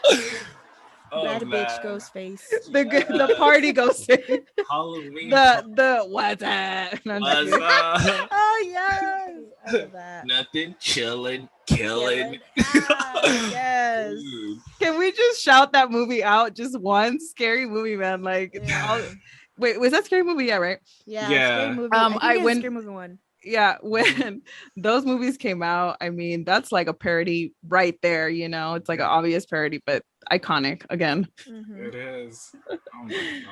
S2: Bad bitch Ghostface.
S4: The party Ghostface.
S3: Halloween.
S4: The what's that? No,
S2: Oh yes. I love that.
S3: Nothing, chilling, killing.
S2: Yes.
S3: Ooh.
S4: Can we just shout that movie out just once? Scary movie, man. Like, wait, was that Scary Movie? Yeah, right.
S2: Yeah.
S4: Scary
S2: Movie.
S4: I went
S2: Scary Movie 1.
S4: Yeah, when those movies came out, I mean, that's like a parody right there. You know, it's like an obvious parody, but iconic again.
S3: It is. Oh my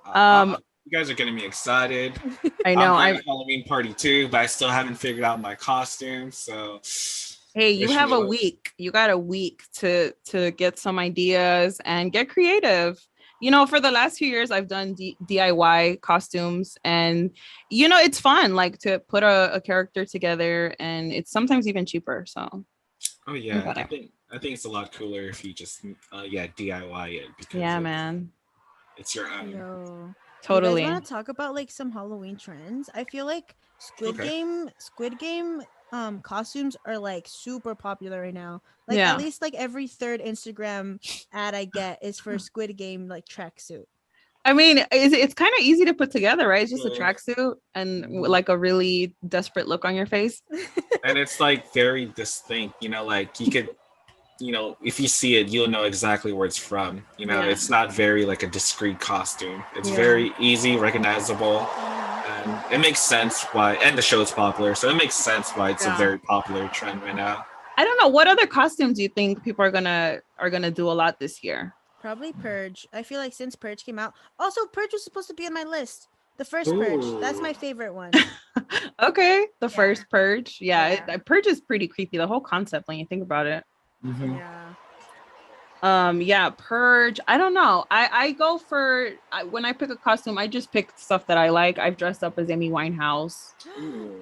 S3: gosh. You guys are getting me excited.
S4: I know.
S3: I'm having a Halloween party too, but I still haven't figured out my costume. So
S4: hey, you have a week. You got a week to get some ideas and get creative. You know, for the last few years, I've done DIY costumes, and you know, it's fun, like to put a character together, and it's sometimes even cheaper. So.
S3: Oh yeah, I think it's a lot cooler if you just DIY it because
S4: man,
S3: it's your own.
S2: Yo.
S4: Totally.
S2: You guys want to talk about like some Halloween trends? I feel like Squid Game costumes are like super popular right now. Like at least like every third Instagram ad I get is for Squid Game like tracksuit.
S4: I mean, it's kind of easy to put together, right? It's just a tracksuit and like a really desperate look on your face.
S3: And it's like very distinct, you know, like you could, you know, if you see it, you'll know exactly where it's from. You know, it's not very like a discreet costume. It's very easy, recognizable. And it makes sense why, and the show is popular, so it makes sense why it's a very popular trend right now.
S4: I don't know, what other costumes do you think people are gonna do a lot this year?
S2: Probably Purge. I feel like since Purge came out, also Purge was supposed to be on my list. The first Purge, that's my favorite one.
S4: Okay, the first Purge, Purge is pretty creepy. The whole concept when you think about it.
S3: Mm-hmm.
S4: Purge. I don't know. I go for when I pick a costume, I just pick stuff that I like. I've dressed up as Amy Winehouse,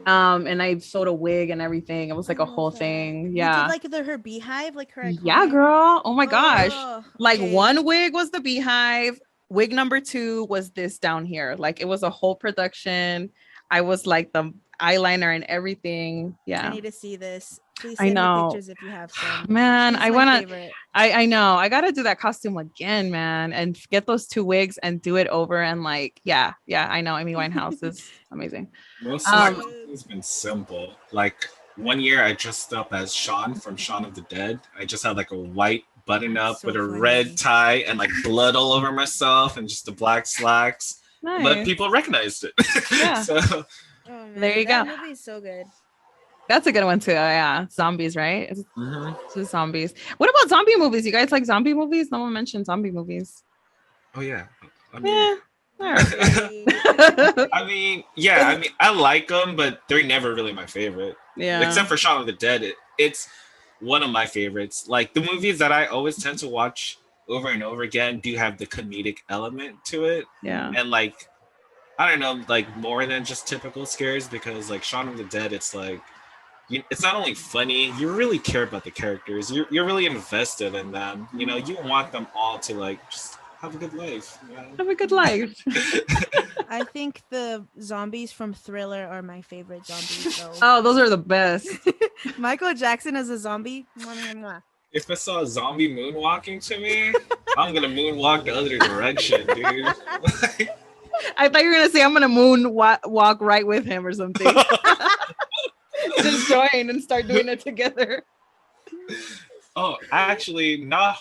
S4: and I sewed a wig and everything. It was like a whole thing. Yeah,
S2: you did like her beehive, like her. Iconic?
S4: Yeah, girl. Oh my gosh. Like one wig was the beehive. Wig number 2 was this down here. Like it was a whole production. I was like the eyeliner and everything. Yeah.
S2: I need to see this. Please send me pictures if you have some.
S4: Man, I want to. I know. I got to do that costume again, man, and get those 2 wigs and do it over. And like, yeah. I know. Amy Winehouse is amazing.
S3: Most of my costume has been simple. Like one year, I dressed up as Shaun from Shaun of the Dead. I just had like a white button up with a red tie and like blood all over myself and just the black slacks. Nice. But people recognized it.
S4: Yeah.
S3: So
S2: Oh,
S4: there you go.
S2: That movie is so good.
S4: That's a good one too. Yeah, zombies, right?
S3: Mm-hmm.
S4: It's just zombies. What about zombie movies? You guys like zombie movies? No one mentioned zombie movies.
S3: Oh yeah. I mean,
S4: Yeah. All right.
S3: I mean, yeah. I mean, I like them, but they're never really my favorite.
S4: Yeah.
S3: Except for Shaun of the Dead, it's one of my favorites. Like the movies that I always tend to watch over and over again do have the comedic element to it,
S4: Yeah.
S3: and like I don't know, like more than just typical scares because like Shaun of the Dead, it's like it's not only funny, you really care about the characters. You're really invested in them. You know, you want them all to like just have a good life. You know?
S4: Have a good life.
S2: I think the zombies from Thriller are my favorite zombies. So.
S4: Oh, those are the best.
S2: Michael Jackson as a zombie. Mwah, mwah, mwah.
S3: If I saw a zombie moonwalking to me, I'm gonna moonwalk the other direction, dude.
S4: I thought you were gonna say I'm gonna walk right with him or something. Just join and start doing it together.
S3: Oh, actually, not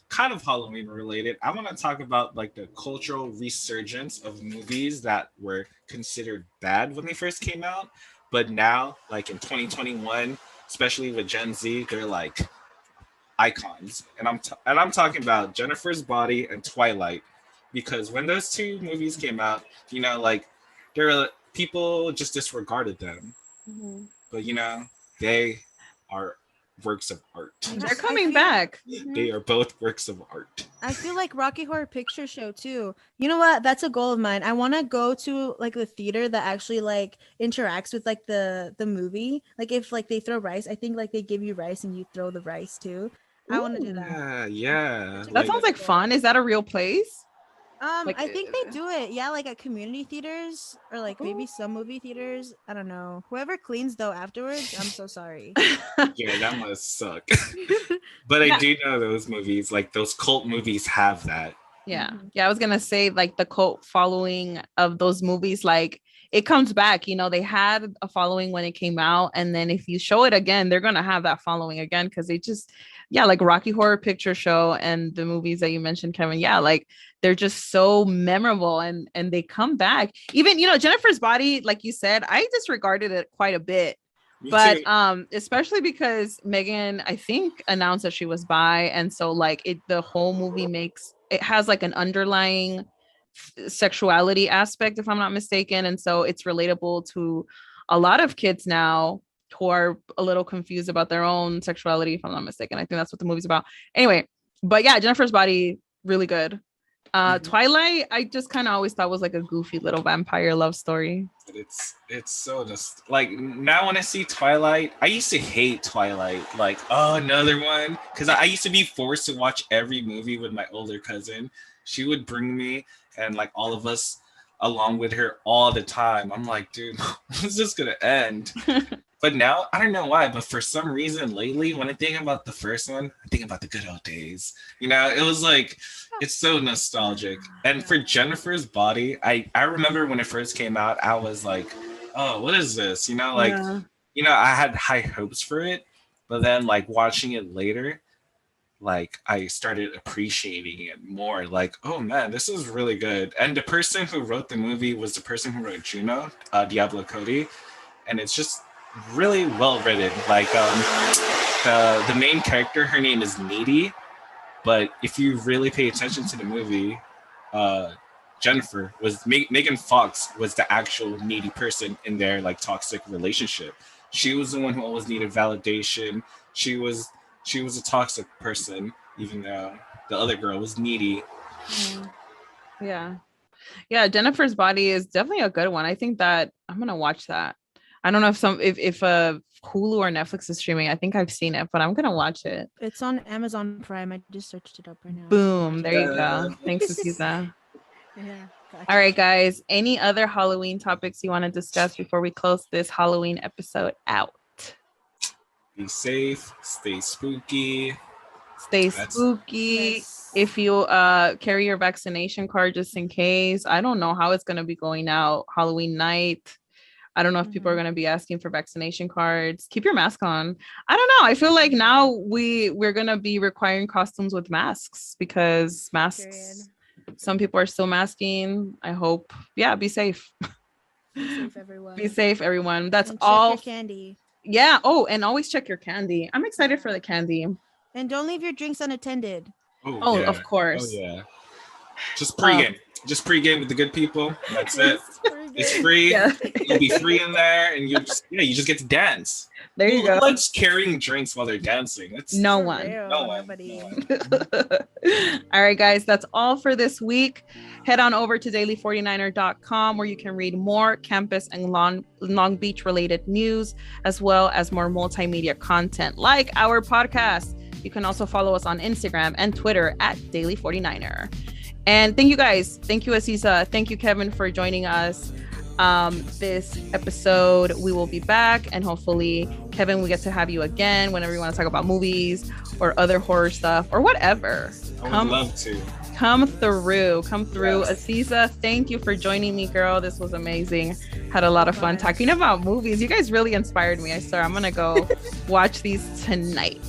S3: kind of Halloween related. I want to talk about like the cultural resurgence of movies that were considered bad when they first came out, but now, like in 2021, especially with Gen Z, they're like icons. And I'm talking about Jennifer's Body and Twilight, because when those two movies came out, you know, like people just disregarded them.
S4: Mm-hmm.
S3: But you know, they are works of art.
S4: They're coming back.
S3: They are both works of art.
S2: I feel like Rocky Horror Picture Show too. You know what? That's a goal of mine. I want to go to like the theater that actually like interacts with like the movie. Like if like they throw rice, I think like they give you rice and you throw the rice too. I want to do that.
S3: Yeah.
S4: That sounds like fun. Is that a real place?
S2: I think they do it. Yeah, like at community theaters or like maybe some movie theaters. I don't know. Whoever cleans though afterwards, I'm so sorry.
S3: Yeah, that must suck. But I do know those movies, like those cult movies have that.
S4: Yeah. Yeah, I was gonna say like the cult following of those movies, like it comes back. You know, they had a following when it came out, and then if you show it again, they're gonna have that following again because they just like Rocky Horror Picture Show and the movies that you mentioned, Kevin. Yeah, like they're just so memorable and they come back. Even, you know, Jennifer's Body, like you said, I disregarded it quite a bit.
S3: Me
S4: But
S3: too.
S4: especially because Megan, I think, announced that she was bi, and so like the whole movie has like an underlying sexuality aspect, if I'm not mistaken, and so it's relatable to a lot of kids now who are a little confused about their own sexuality, if I'm not mistaken. I think that's what the movie's about. Anyway, but yeah, Jennifer's Body, really good. Twilight, I just kind of always thought was like a goofy little vampire love story.
S3: But it's so just like now when I see Twilight, I used to hate Twilight, like another one, because I used to be forced to watch every movie with my older cousin. She would bring me and like all of us along with her all the time. I'm like, dude, when's this gonna end? But now, I don't know why, but for some reason lately, when I think about the first one, I think about the good old days. You know, it was like, it's so nostalgic. And for Jennifer's Body, I remember when it first came out, I was like, oh, what is this? You know, like, you know, I had high hopes for it. But then, like, watching it later, like, I started appreciating it more. Like, oh, man, this is really good. And the person who wrote the movie was the person who wrote Juno, Diablo Cody. And it's just really well written. Like the main character, her name is Needy, but if you really pay attention to the movie, Jennifer was Megan Fox was the actual needy person in their like toxic relationship. She was the one who always needed validation. She was a toxic person, even though the other girl was needy.
S4: Yeah, Jennifer's Body is definitely a good one. I think that I'm gonna watch that. I don't know if Hulu or Netflix is streaming. I think I've seen it, but I'm gonna watch it.
S2: It's on Amazon Prime. I just searched it up right now.
S4: Boom! There you go. Thanks, Aziza.
S2: Yeah. Gotcha.
S4: All right, guys. Any other Halloween topics you want to discuss before we close this Halloween episode out?
S3: Be safe. Stay spooky.
S4: Stay spooky. Yes. If you carry your vaccination card just in case. I don't know how it's gonna be going out Halloween night. I don't know if people are going to be asking for vaccination cards. Keep your mask on. I don't know. I feel like now we're going to be requiring costumes with masks because masks, some people are still masking. I hope. Yeah, be safe.
S2: Be safe, everyone.
S4: Be safe, everyone. That's
S2: and
S4: all.
S2: Check your candy.
S4: Yeah. Oh, and always check your candy. I'm excited for the candy.
S2: And don't leave your drinks unattended.
S4: Oh,
S3: yeah.
S4: of course.
S3: Oh yeah. Just pregame. Just pregame with the good people. That's it. It's free.
S4: Yeah.
S3: You'll be free in there, and you just get to dance.
S4: There you go.
S3: Who likes carrying drinks while they're dancing? That's
S4: No
S2: For
S4: one.
S2: real,
S3: No one.
S2: nobody.
S4: All right, guys, that's all for this week. Head on over to daily49er.com where you can read more campus and Long Beach related news, as well as more multimedia content like our podcast. You can also follow us on Instagram and Twitter at Daily49er. And thank you guys. Thank you, Aziza. Thank you, Kevin, for joining us this episode. We will be back, and hopefully, Kevin, we get to have you again whenever you want to talk about movies or other horror stuff or whatever.
S3: I would love to.
S4: Come through.
S3: Yes.
S4: Aziza, thank you for joining me, girl. This was amazing. Had a lot of fun talking about movies. You guys really inspired me. I swear I'm gonna go watch these tonight.